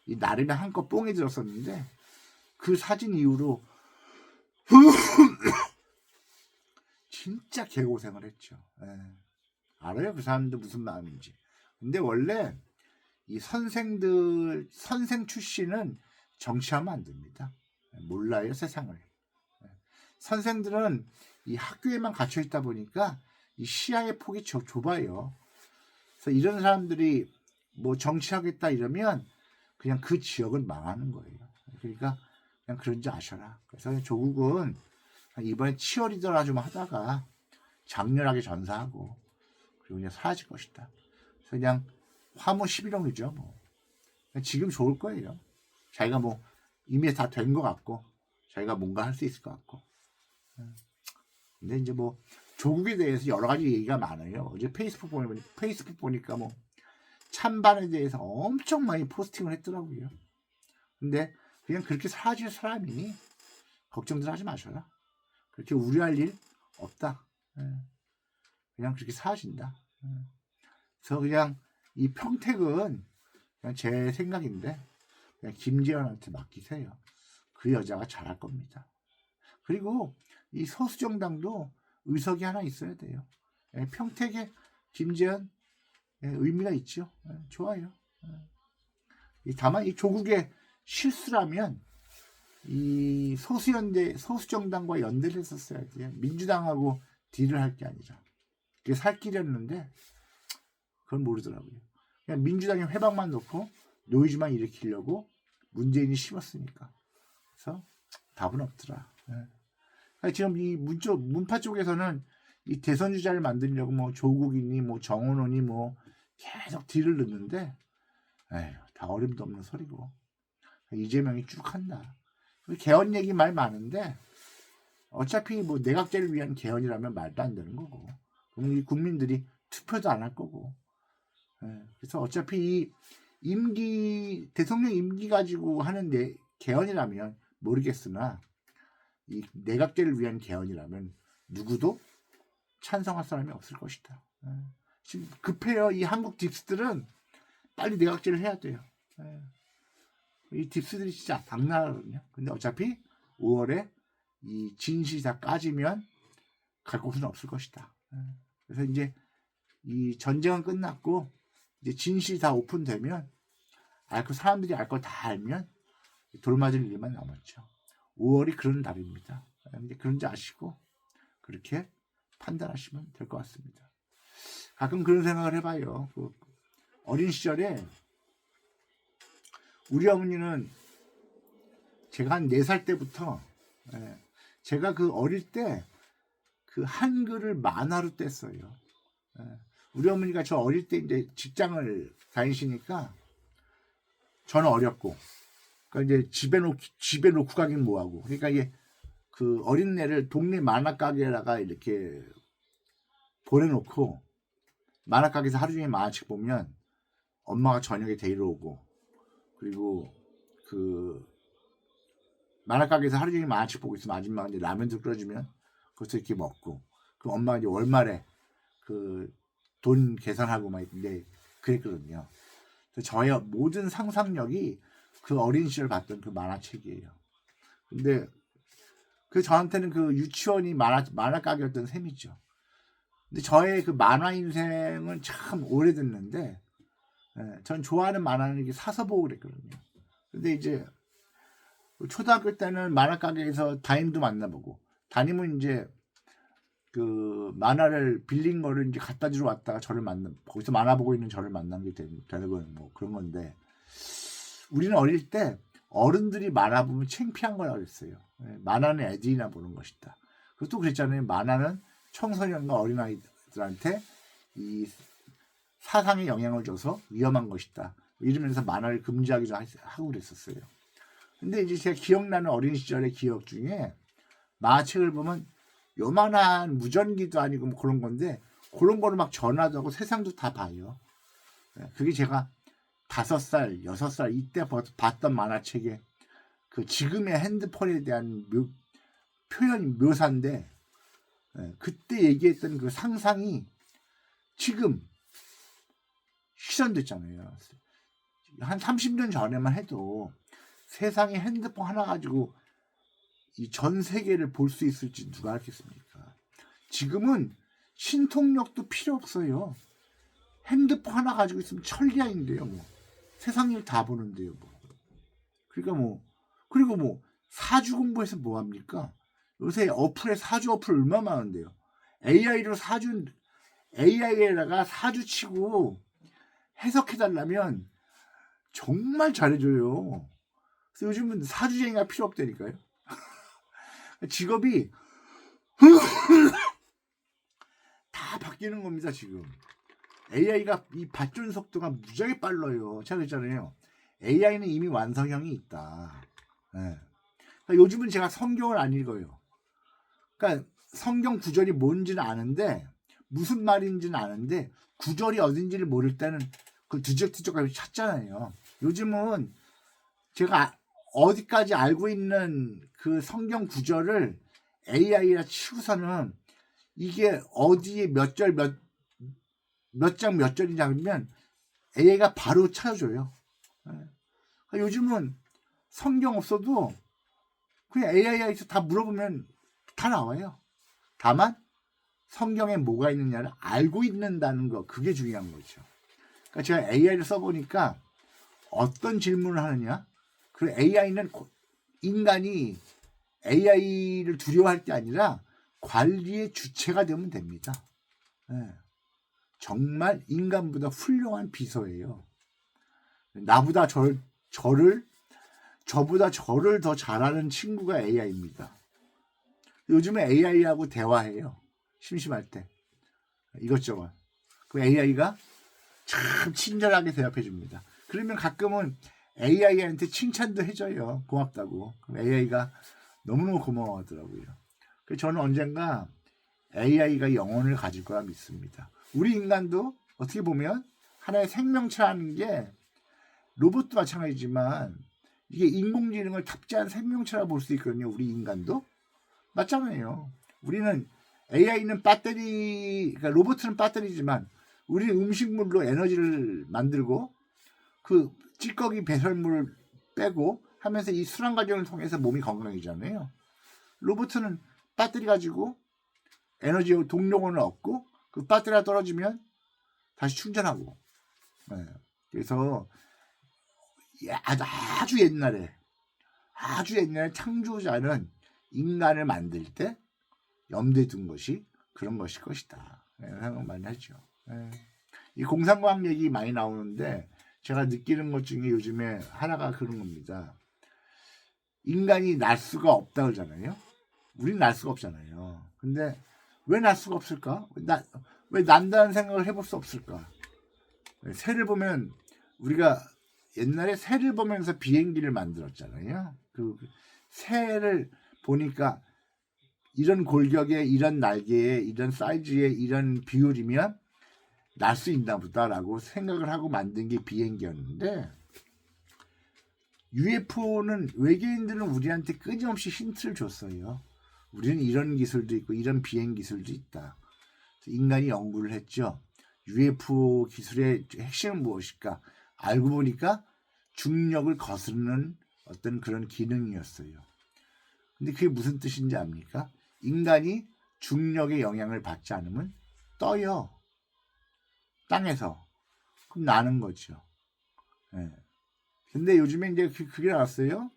이 나름의 한껏 뽕이 들었었는데 그 사진 이후로 진짜 개고생을 했죠. 알아요 그 사람들 무슨 마음인지. 근데 원래 이 선생 출신은 정치하면 안 됩니다. 몰라요 세상을. 선생들은 이 학교에만 갇혀 있다 보니까 이 시야의 폭이 좁아요. 그래서 이런 사람들이 뭐 정치하겠다 이러면 그냥 그 지역은 망하는 거예요. 그러니까 그냥 그런지 아셔라. 그래서 조국은 이번에 치어리더나 좀 하다가 장렬하게 전사하고 그리고 그냥 사라질 것이다. 그래서 그냥 화무 11홍이죠. 뭐 지금 좋을 거예요. 자기가 뭐 이미 다 된 것 같고 자기가 뭔가 할 수 있을 것 같고. 근데 이제 뭐 조국에 대해서 여러 가지 얘기가 많아요. 어제 페이스북 보니까 뭐 찬반에 대해서 엄청 많이 포스팅을 했더라고요. 근데 그냥 그렇게 사라질 사람이니 걱정들 하지 마셔라. 그렇게 우려할 일 없다. 그냥 그렇게 사라진다. 그래서 그냥 이 평택은 그냥 제 생각인데 그냥 김재현한테 맡기세요. 그 여자가 잘할 겁니다. 그리고 이 소수정당도 의석이 하나 있어야 돼요. 평택에 김재현 의미가 있죠. 좋아요. 다만 이 조국의 실수라면 이 소수정당과 연대를 했었어야 돼요. 민주당하고 딜을 할 게 아니라. 그게 살 길이었는데 그건 모르더라고요. 그냥 민주당이 회방만 놓고 노이즈만 일으키려고 문재인이 심었으니까. 그래서 답은 없더라. 그러니까 지금 이 문파 쪽에서는 이 대선 주자를 만들려고 뭐 조국이니 뭐 정원호니 뭐 계속 딜을 넣는데, 에휴, 다 어림도 없는 소리고. 이재명이 쭉 한다. 개헌 얘기 말 많은데 어차피 뭐 내각제를 위한 개헌이라면 말도 안 되는 거고, 그럼 이 국민들이 투표도 안 할 거고. 그래서 어차피 이 대통령 임기 가지고 하는데 개헌이라면 모르겠으나, 이 내각제를 위한 개헌이라면 누구도 찬성할 사람이 없을 것이다. 지금 급해요. 이 한국 딥스들은 빨리 내각제를 해야 돼요. 이 딥스들이 진짜 당나라거든요. 근데 어차피 5월에 이 진실이 다 까지면 갈 곳은 없을 것이다. 그래서 이제 이 전쟁은 끝났고 이제 진실이 다 오픈되면 사람들이 알 거 다 알면 돌맞을 일만 남았죠. 5월이 그런 달입니다. 이제 그런지 아시고 그렇게 판단하시면 될 것 같습니다. 가끔 그런 생각을 해봐요. 그 어린 시절에 우리 어머니는 제가 한 4살 때부터, 제가 그 어릴 때 그 한글을 만화로 뗐어요. 우리 어머니가 저 어릴 때 이제 직장을 다니시니까 저는 어렸고, 그러니까 이제 집에 놓고 가긴 뭐하고, 그러니까 이게 그 어린애를 동네 만화 가게에다가 이렇게 보내놓고 만화 가게에서 하루 종일 만화책 보면 엄마가 저녁에 데리러 오고, 그리고 그 만화 가게에서 하루 종일 만화책 보고 있으면 아줌마가 이제 라면도 끓여주면 그것도 이렇게 먹고, 그 엄마가 이제 월말에 그 돈 계산하고 막 있는데 그랬거든요. 그래서 저의 모든 상상력이 그 어린 시절 봤던 그 만화책이에요. 근데 그 저한테는 그 유치원이 만화 가게였던 셈이죠. 근데 저의 그 만화 인생은 참 오래됐는데, 전 좋아하는 만화는 이렇게 사서 보고 그랬거든요. 근데 이제 초등학교 때는 만화 가게에서 담임도 만나보고, 담임은 이제 그 만화를 빌린 거를 이제 갖다 주러 왔다가 저를 거기서 만화 보고 있는 저를 만난 게 되는 건 뭐 그런 건데, 우리는 어릴 때 어른들이 만화 보면 창피한 거라고 했어요. 만화는 애들이나 보는 것이다. 그것도 그랬잖아요. 만화는 청소년과 어린아이들한테 이 사상에 영향을 줘서 위험한 것이다. 이러면서 만화를 금지하기도 하고 그랬었어요. 근데 이제 제가 기억나는 어린 시절의 기억 중에 만화책을 보면 요만한 무전기도 아니고 뭐 그런 건데, 그런 거를 막 전화도 하고 세상도 다 봐요. 그게 제가 5살, 6살 이때 봤던 만화책의 그 지금의 핸드폰에 대한 묘사인데, 그때 얘기했던 그 상상이 지금 실현됐잖아요. 한 30년 전에만 해도 세상에 핸드폰 하나 가지고 이 전 세계를 볼 수 있을지 누가 알겠습니까? 지금은 신통력도 필요 없어요. 핸드폰 하나 가지고 있으면 천리안인데요. 뭐 세상 일 다 보는데요. 뭐. 그러니까 그리고 사주 공부해서 뭐 합니까? 요새 사주 어플 얼마나 많은데요. AI에다가 사주 치고 해석해달라면 정말 잘해줘요. 그래서 요즘은 사주쟁이가 필요 없다니까요. 직업이 다 바뀌는 겁니다. 지금 AI가 이 발전 속도가 무지하게 빨라요. 제가 그랬잖아요. AI는 이미 완성형이 있다. 그러니까 요즘은 제가 성경을 안 읽어요. 그러니까 성경 구절이 뭔지는 아는데, 무슨 말인지는 아는데 구절이 어딘지를 모를 때는 그 뒤적뒤적 찾잖아요. 요즘은 제가 어디까지 알고 있는 그 성경 구절을 AI라 치고서는 이게 어디에 몇 장 몇 절인지 알면 AI가 바로 찾아줘요. 요즘은 성경 없어도 그냥 AI에서 다 물어보면 다 나와요. 다만 성경에 뭐가 있느냐를 알고 있는다는 거, 그게 중요한 거죠. 그러니까 제가 AI를 써보니까 어떤 질문을 하느냐, 그 AI는 인간이 AI를 두려워할 게 아니라 관리의 주체가 되면 됩니다. 정말 인간보다 훌륭한 비서예요. 나보다 저를 저보다 저를 더 잘하는 친구가 AI입니다. 요즘에 AI하고 대화해요. 심심할 때 이것저것. 그럼 AI가 참 친절하게 대답해 줍니다. 그러면 가끔은 AI한테 칭찬도 해줘요. 고맙다고. 그럼 AI가 너무너무 고마워하더라고요. 그래서 저는 언젠가 AI가 영혼을 가질 거라 믿습니다. 우리 인간도 어떻게 보면 하나의 생명체라는 게 로봇도 마찬가지지만 이게 인공지능을 탑재한 생명체라 볼 수 있거든요. 우리 인간도 맞잖아요. 우리는 AI는 배터리, 그러니까 로봇은 배터리지만 우리는 음식물로 에너지를 만들고 그 찌꺼기 배설물을 빼고 하면서 이 순환 과정을 통해서 몸이 건강해지잖아요. 로봇은 배터리 가지고 에너지 동력원을 얻고 그 배터리가 떨어지면 다시 충전하고. 네. 그래서 아주 옛날에 창조자는 인간을 만들 때 염두에 둔 것이 그런 것일 것이다. 네, 생각 많이 하죠. 네. 이 공상과학 얘기 많이 나오는데 제가 느끼는 것 중에 요즘에 하나가 그런 겁니다. 인간이 날 수가 없다 그러잖아요. 우리는 날 수가 없잖아요. 근데 왜 날 수가 없을까? 왜 난다는 생각을 해볼 수 없을까? 새를 보면 우리가 옛날에 새를 보면서 비행기를 만들었잖아요. 그 새를 보니까 이런 골격에 이런 날개에 이런 사이즈에 이런 비율이면 날 수 있나 보다라고 생각을 하고 만든 게 비행기였는데 UFO는 외계인들은 우리한테 끊임없이 힌트를 줬어요. 우리는 이런 기술도 있고 이런 비행 기술도 있다. 인간이 연구를 했죠. UFO 기술의 핵심은 무엇일까? 알고 보니까 중력을 거스르는 어떤 그런 기능이었어요. 근데 그게 무슨 뜻인지 압니까? 인간이 중력의 영향을 받지 않으면 떠요. 땅에서. 그럼 나는 거죠. 네. 근데 요즘에 이제 그게 나왔어요.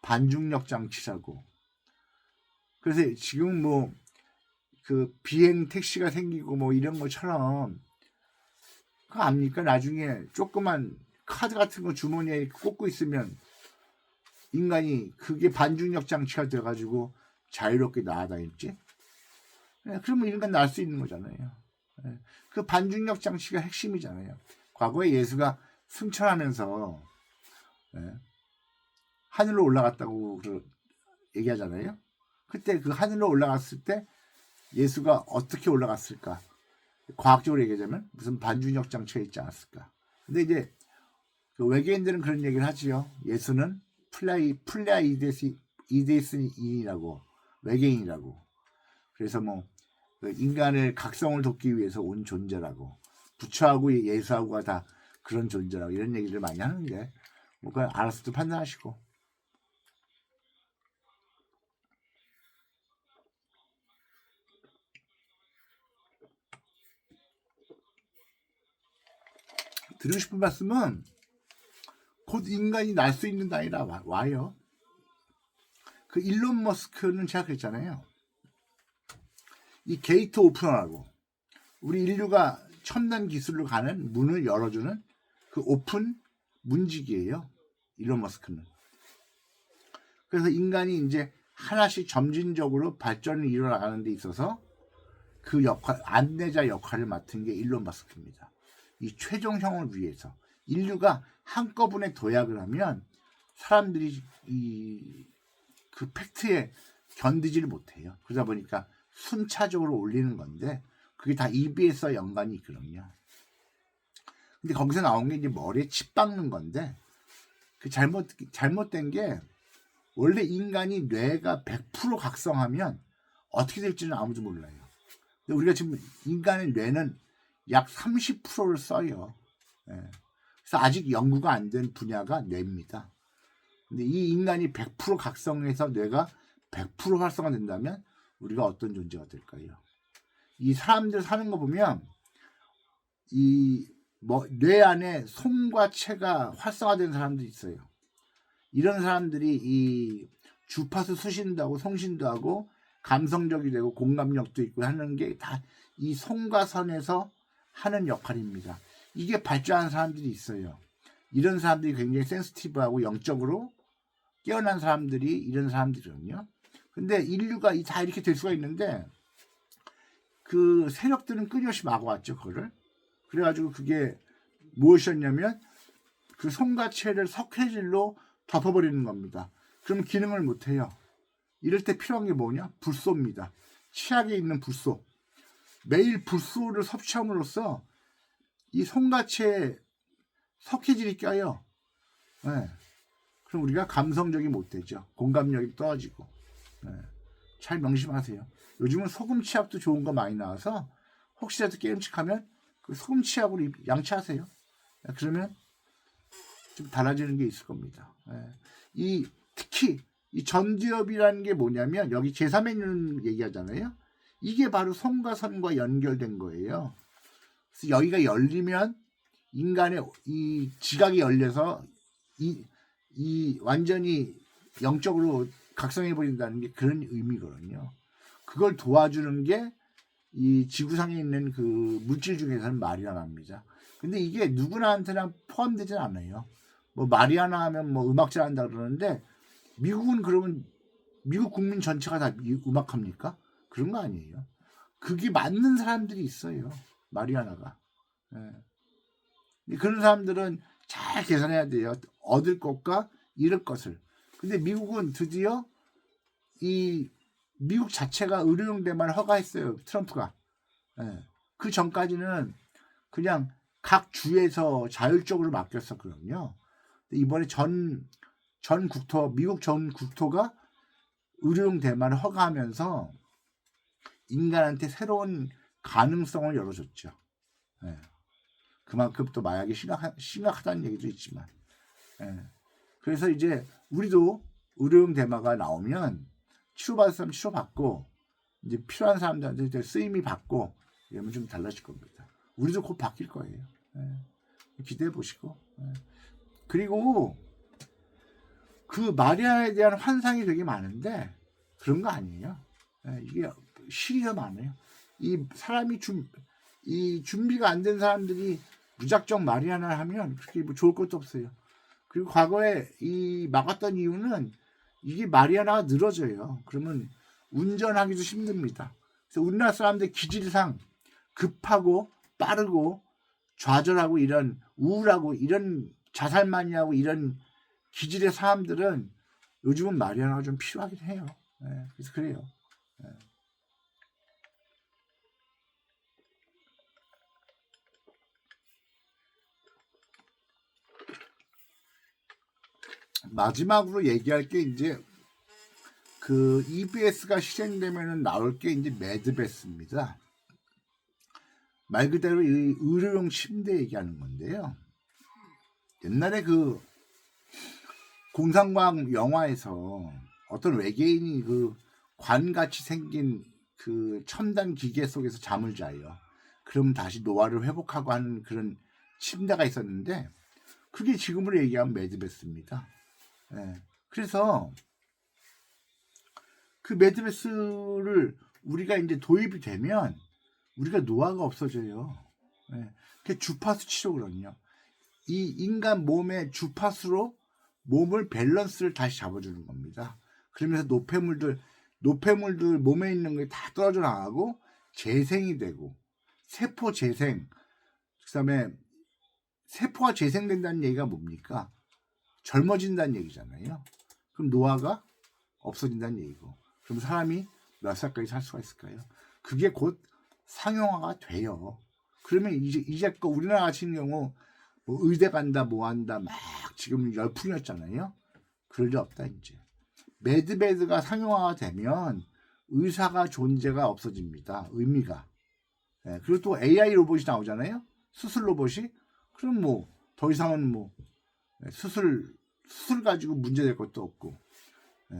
반중력 장치라고. 그래서 지금 뭐 그 비행 택시가 생기고 뭐 이런 것처럼 그거 압니까? 나중에 조그만 카드 같은 거 주머니에 꽂고 있으면 인간이 그게 반중력 장치가 돼가지고 자유롭게 날아다닐지? 네, 그러면 인간 날 수 있는 거잖아요. 네, 그 반중력 장치가 핵심이잖아요. 과거에 예수가 승천하면서 네, 하늘로 올라갔다고 얘기하잖아요. 그때 그 하늘로 올라갔을 때 예수가 어떻게 올라갔을까? 과학적으로 얘기하자면 무슨 반중력 장치가 있지 않았을까? 근데 이제 그 외계인들은 그런 얘기를 하지요. 예수는 플라이데스인이라고 외계인이라고. 그래서 뭐 인간을 각성을 돕기 위해서 온 존재라고. 부처하고 예수하고가 다 그런 존재라고 이런 얘기를 많이 하는데 뭐 그건 알아서도 판단하시고. 드리고 싶은 말씀은 곧 인간이 날 수 있는 나이라 와요. 그 일론 머스크는 제가 그랬잖아요. 이 게이트 오픈하라고 우리 인류가 첨단 기술로 가는 문을 열어주는 그 오픈 문지기예요. 일론 머스크는. 그래서 인간이 이제 하나씩 점진적으로 발전을 이뤄나가는 데 있어서 그 역할, 안내자 역할을 맡은 게 일론 머스크입니다. 이 최종형을 위해서 인류가 한꺼번에 도약을 하면 사람들이 그 팩트에 견디지를 못해요. 그러다 보니까 순차적으로 올리는 건데 그게 다 EBS와 연관이 있거든요. 근데 거기서 나온 게 이제 머리에 칩 박는 건데 그 잘못된 게 원래 인간이 뇌가 100% 각성하면 어떻게 될지는 아무도 몰라요. 근데 우리가 지금 인간의 뇌는 약 30%를 써요. 예. 그래서 아직 연구가 안 된 분야가 뇌입니다. 근데 이 인간이 100% 각성해서 뇌가 100% 활성화된다면 우리가 어떤 존재가 될까요? 이 사람들 사는 거 보면 이 뇌 안에 손과 체가 활성화된 사람들이 있어요. 이런 사람들이 이 주파수 수신도 하고 송신도 하고 감성적이 되고 공감력도 있고 하는 게 다 이 손과 선에서 하는 역할입니다. 이게 발전한 사람들이 있어요. 이런 사람들이 굉장히 센시티브하고 영적으로 깨어난 사람들이 이런 사람들이거든요. 근데 인류가 다 이렇게 될 수가 있는데 그 세력들은 끊임없이 막아왔죠, 그거를. 그래가지고 그게 무엇이었냐면 그 손과체를 석회질로 덮어버리는 겁니다. 그럼 기능을 못해요. 이럴 때 필요한 게 뭐냐? 불소입니다. 치약에 있는 불소. 매일 불소를 섭취함으로써 이 손과체에 석회질이 껴요. 네. 그럼 우리가 감성적이 못 되죠. 공감력이 떨어지고. 네. 잘 명심하세요. 요즘은 소금 치약도 좋은 거 많이 나와서 혹시라도 깨름칙하면 그 소금 치약으로 양치하세요. 그러면 좀 달라지는 게 있을 겁니다. 특히 이 전두엽이라는 게 뭐냐면 여기 제3의 얘기하잖아요. 이게 바로 손과 선과 연결된 거예요. 그래서 여기가 열리면 인간의 이 지각이 열려서 이 완전히 영적으로 각성해 버린다는 게 그런 의미거든요. 그걸 도와주는 게 이 지구상에 있는 그 물질 중에서는 마리아나입니다. 근데 이게 누구나한테나 포함되진 않아요. 뭐 마리아나 하면 뭐 음악질 한다 그러는데 미국은 그러면 미국 국민 전체가 다 음악합니까? 그런 거 아니에요. 그게 맞는 사람들이 있어요. 마리아나가. 예. 그런 사람들은 잘 계산해야 돼요. 얻을 것과 잃을 것을. 근데 미국은 드디어 이 미국 자체가 의료용 대만 허가했어요. 트럼프가. 예. 그 전까지는 그냥 각 주에서 자율적으로 맡겼었거든요. 이번에 미국 전 국토가 의료용 대만을 허가하면서 인간한테 새로운 가능성을 열어줬죠. 예. 그만큼 또 마약이 심각하다는 얘기도 있지만. 예. 그래서 이제 우리도 의료용 대마가 나오면 치료받을 사람 치료받고 이제 필요한 사람들한테 쓰임이 받고 이러면 좀 달라질 겁니다. 우리도 곧 바뀔 거예요. 예. 기대해 보시고. 예. 그리고 그 마리아에 대한 환상이 되게 많은데 그런 거 아니에요. 예. 이게 실이 더 많아요. 이 사람이 이 준비가 안 된 사람들이 무작정 마리아나 하면 그렇게 뭐 좋을 것도 없어요. 그리고 과거에 이 막았던 이유는 이게 마리아나가 늘어져요. 그러면 운전하기도 힘듭니다. 그래서 우리나라 사람들 기질상 급하고 빠르고 좌절하고 이런 우울하고 이런 자살 많이 하고 이런 기질의 사람들은 요즘은 마리아나가 좀 필요하긴 해요. 네, 그래서 그래요. 네. 마지막으로 얘기할 게 이제 그 EBS가 실행되면 나올 게 이제 매드베스입니다. 말 그대로 이 의료용 침대 얘기하는 건데요. 옛날에 그 공상과학 영화에서 어떤 외계인이 그 관같이 생긴 그 첨단 기계 속에서 잠을 자요. 그럼 다시 노화를 회복하고 하는 그런 침대가 있었는데 그게 지금으로 얘기하면 매드베스입니다. 예. 그래서 그 매드베스를 우리가 이제 도입이 되면 우리가 노화가 없어져요. 예. 그게 주파수 치료거든요. 이 인간 몸의 주파수로 몸을 밸런스를 다시 잡아주는 겁니다. 그러면서 노폐물들 몸에 있는 게 다 떨어져 나가고 재생이 되고 세포 재생, 그다음에 세포가 재생된다는 얘기가 뭡니까? 젊어진다는 얘기잖아요. 그럼 노화가 없어진다는 얘기고. 그럼 사람이 몇 살까지 살 수가 있을까요? 그게 곧 상용화가 돼요. 그러면 이제껏 우리나라 같은 경우 뭐 의대 간다 뭐 한다 막 지금 열풍이었잖아요. 그럴 리 없다 이제. 매드베드가 상용화가 되면 의사가 존재가 없어집니다. 의미가. 예, 그리고 또 AI 로봇이 나오잖아요. 수술 로봇이. 그럼 뭐 더 이상은 뭐 수술 가지고 문제될 것도 없고. 예.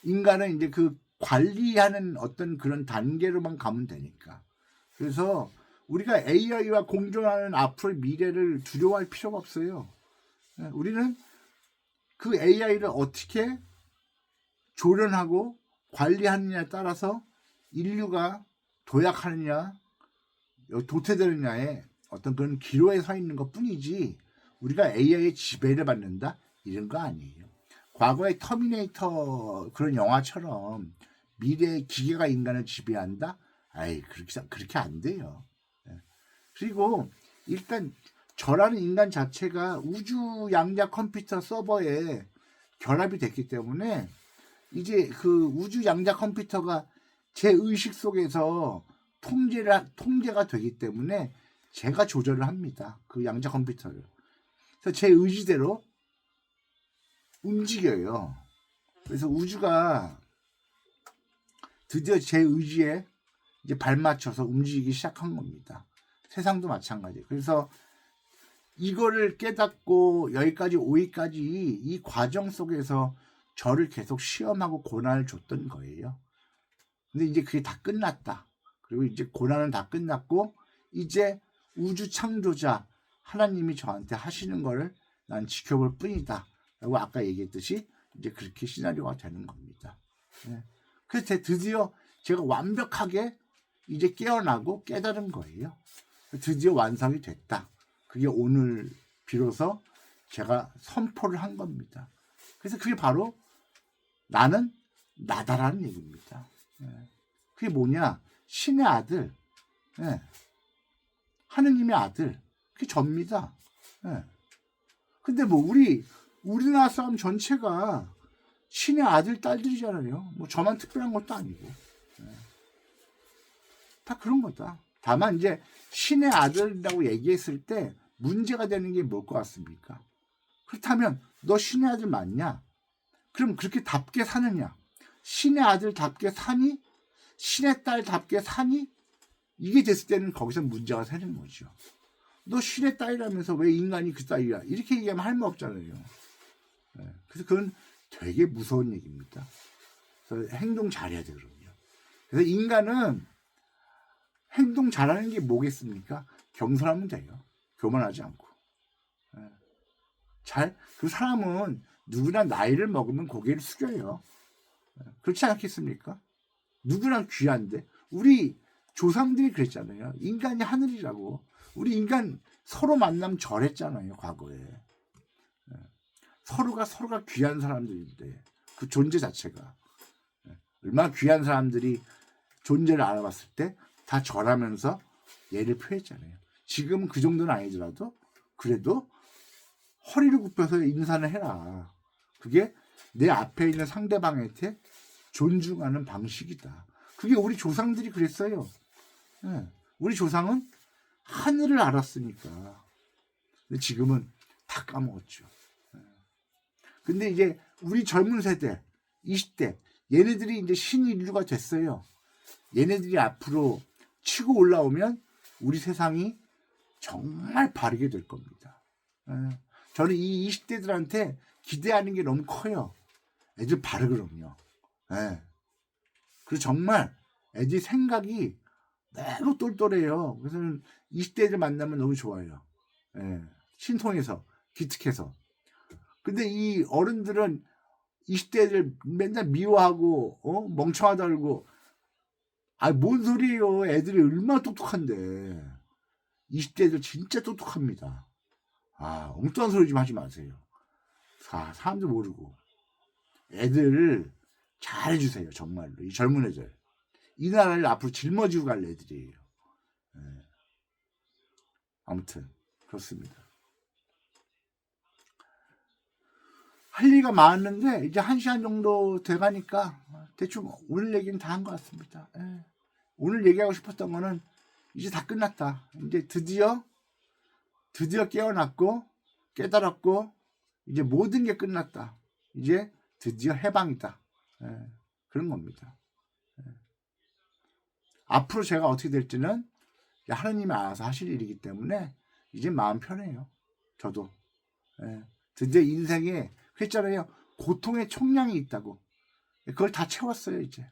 인간은 이제 그 관리하는 어떤 그런 단계로만 가면 되니까. 그래서 우리가 AI와 공존하는 앞으로의 미래를 두려워할 필요가 없어요. 예, 우리는 그 AI를 어떻게 조련하고 관리하느냐에 따라서 인류가 도약하느냐 도태되느냐에 어떤 그런 기로에 서 있는 것 뿐이지 우리가 AI의 지배를 받는다 이런 거 아니에요. 과거의 터미네이터 그런 영화처럼 미래의 기계가 인간을 지배한다? 아이, 그렇게 안 돼요. 예. 그리고 일단 저라는 인간 자체가 우주 양자 컴퓨터 서버에 결합이 됐기 때문에 이제 그 우주 양자 컴퓨터가 제 의식 속에서 통제가 되기 때문에 제가 조절을 합니다. 그 양자 컴퓨터를. 그래서 제 의지대로 움직여요. 그래서 우주가 드디어 제 의지에 이제 발맞춰서 움직이기 시작한 겁니다. 세상도 마찬가지예요. 그래서 이거를 깨닫고 여기까지 오기까지 이 과정 속에서 저를 계속 시험하고 고난을 줬던 거예요. 근데 이제 그게 다 끝났다. 그리고 이제 고난은 다 끝났고 이제 우주 창조자 하나님이 저한테 하시는 거를 난 지켜볼 뿐이다. 라고 아까 얘기했듯이 이제 그렇게 시나리오가 되는 겁니다. 네. 그래서 드디어 제가 완벽하게 이제 깨어나고 깨달은 거예요. 드디어 완성이 됐다. 그게 오늘 비로소 제가 선포를 한 겁니다. 그래서 그게 바로 나는 나다라는 얘기입니다. 그게 뭐냐? 신의 아들, 하느님의 아들, 그게 접니다. 근데 뭐 우리나라 사람 전체가 신의 아들, 딸들이잖아요. 뭐 저만 특별한 것도 아니고. 다 그런 거다. 다만 이제 신의 아들이라고 얘기했을 때 문제가 되는 게 뭘 것 같습니까? 그렇다면 너 신의 아들 맞냐? 그럼 그렇게 답게 사느냐? 신의 아들답게 사니? 신의 딸답게 사니? 이게 됐을 때는 거기서 문제가 생기는 거죠. 너 신의 딸이라면서 왜 인간이 그 딸이야? 이렇게 얘기하면 할 말 없잖아요. 그래서 그건 되게 무서운 얘기입니다. 그래서 행동 잘해야 되거든요. 그래서 인간은 행동 잘하는 게 뭐겠습니까? 겸손하면 돼요. 교만하지 않고. 그 사람은 누구나 나이를 먹으면 고개를 숙여요. 그렇지 않겠습니까? 누구나 귀한데. 우리 조상들이 그랬잖아요. 인간이 하늘이라고. 우리 인간 서로 만나면 절했잖아요. 과거에. 서로가 귀한 사람들인데 그 존재 자체가 얼마나 귀한 사람들이 존재를 알아봤을 때 다 절하면서 예를 표했잖아요. 지금은 그 정도는 아니더라도 그래도 허리를 굽혀서 인사를 해라. 그게 내 앞에 있는 상대방한테 존중하는 방식이다. 그게 우리 조상들이 그랬어요. 우리 조상은 하늘을 알았으니까. 근데 지금은 다 까먹었죠. 근데 이제 우리 젊은 세대, 20대, 얘네들이 이제 신인류가 됐어요. 얘네들이 앞으로 치고 올라오면 우리 세상이 정말 바르게 될 겁니다. 저는 이 20대들한테 기대하는 게 너무 커요. 애들 바르거든요. 그리고 정말 애들 생각이 너무 똘똘해요. 그래서 20대들 만나면 너무 좋아요. 신통해서, 기특해서. 근데 이 어른들은 20대들 맨날 미워하고, 멍청하다 그러고, 뭔 소리예요. 애들이 얼마나 똑똑한데. 20대들 진짜 똑똑합니다. 엉뚱한 소리 좀 하지 마세요. 사람들 모르고. 애들을 잘해주세요. 정말로. 이 젊은 애들. 이 나라를 앞으로 짊어지고 갈 애들이에요. 아무튼 그렇습니다. 할 얘기가 많았는데 이제 1시간 정도 돼가니까 대충 오늘 얘기는 다 한 것 같습니다. 오늘 얘기하고 싶었던 거는 이제 다 끝났다. 이제 드디어 깨어났고 깨달았고 이제 모든 게 끝났다. 이제 드디어 해방이다. 그런 겁니다. 앞으로 제가 어떻게 될지는 하나님이 알아서 하실 일이기 때문에 이제 마음 편해요. 저도. 드디어 인생에 그랬잖아요. 고통의 총량이 있다고. 그걸 다 채웠어요. 이제.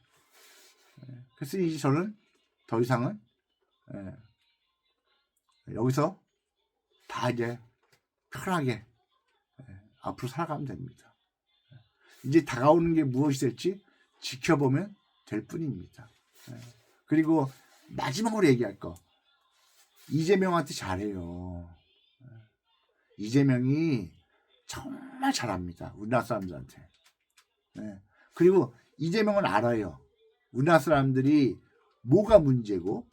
그래서 이제 저는 더 이상은 여기서 다 이제 편하게 앞으로 살아가면 됩니다. 이제 다가오는 게 무엇이 될지 지켜보면 될 뿐입니다. 그리고 마지막으로 얘기할 거. 이재명한테 잘해요. 이재명이 정말 잘합니다. 우리나라 사람들한테. 예. 그리고 이재명은 알아요. 우리나라 사람들이 뭐가 문제고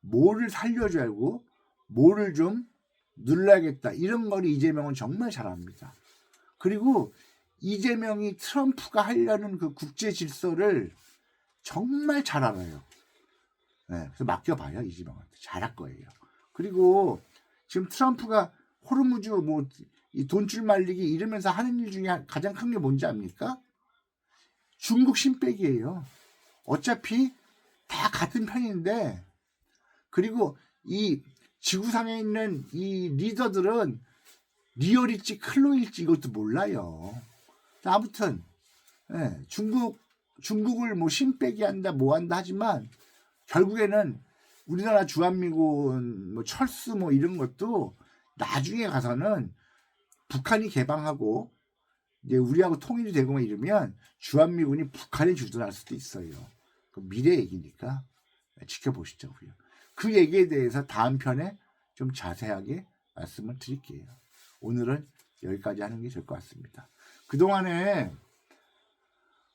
뭐를 살려줘야 하고 뭐를 좀 눌러야겠다 이런 걸 이재명은 정말 잘 압니다. 그리고 이재명이 트럼프가 하려는 그 국제 질서를 정말 잘 알아요. 네, 그래서 맡겨봐요. 이재명한테 잘할 거예요. 그리고 지금 트럼프가 호르무즈 뭐 이 돈줄 말리기 이러면서 하는 일 중에 가장 큰 게 뭔지 압니까? 중국 신백이에요. 어차피 다 같은 편인데, 그리고 이 지구상에 있는 이 리더들은 리얼일지 클로일지 이것도 몰라요. 아무튼 예, 중국을 뭐 신빼기 한다 뭐 한다 하지만 결국에는 우리나라 주한미군 뭐 철수 뭐 이런 것도 나중에 가서는 북한이 개방하고 이제 우리하고 통일이 되고 막 이러면 주한미군이 북한에 주둔할 수도 있어요. 그 미래 얘기니까 지켜보시죠. 그 얘기에 대해서 다음 편에 좀 자세하게 말씀을 드릴게요. 오늘은 여기까지 하는 게 좋을 것 같습니다. 그동안에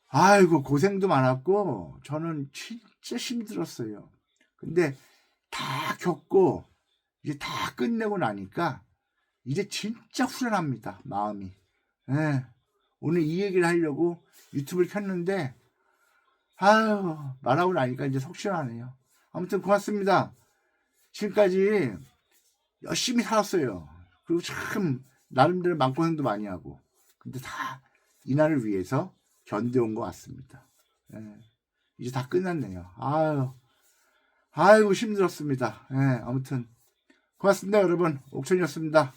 아이고 고생도 많았고 저는 진짜 힘들었어요. 근데 다 겪고 이제 다 끝내고 나니까 이제 진짜 후련합니다. 마음이. 예. 오늘 이 얘기를 하려고 유튜브를 켰는데 아유 말하고 나니까 이제 속 시원하네요. 아무튼 고맙습니다. 지금까지 열심히 살았어요. 그리고 참 나름대로 마음고생도 많이 하고 근데 다 이날을 위해서 견뎌온 것 같습니다. 예. 이제 다 끝났네요. 아이고 힘들었습니다. 예. 아무튼 고맙습니다 여러분. 옥천이었습니다.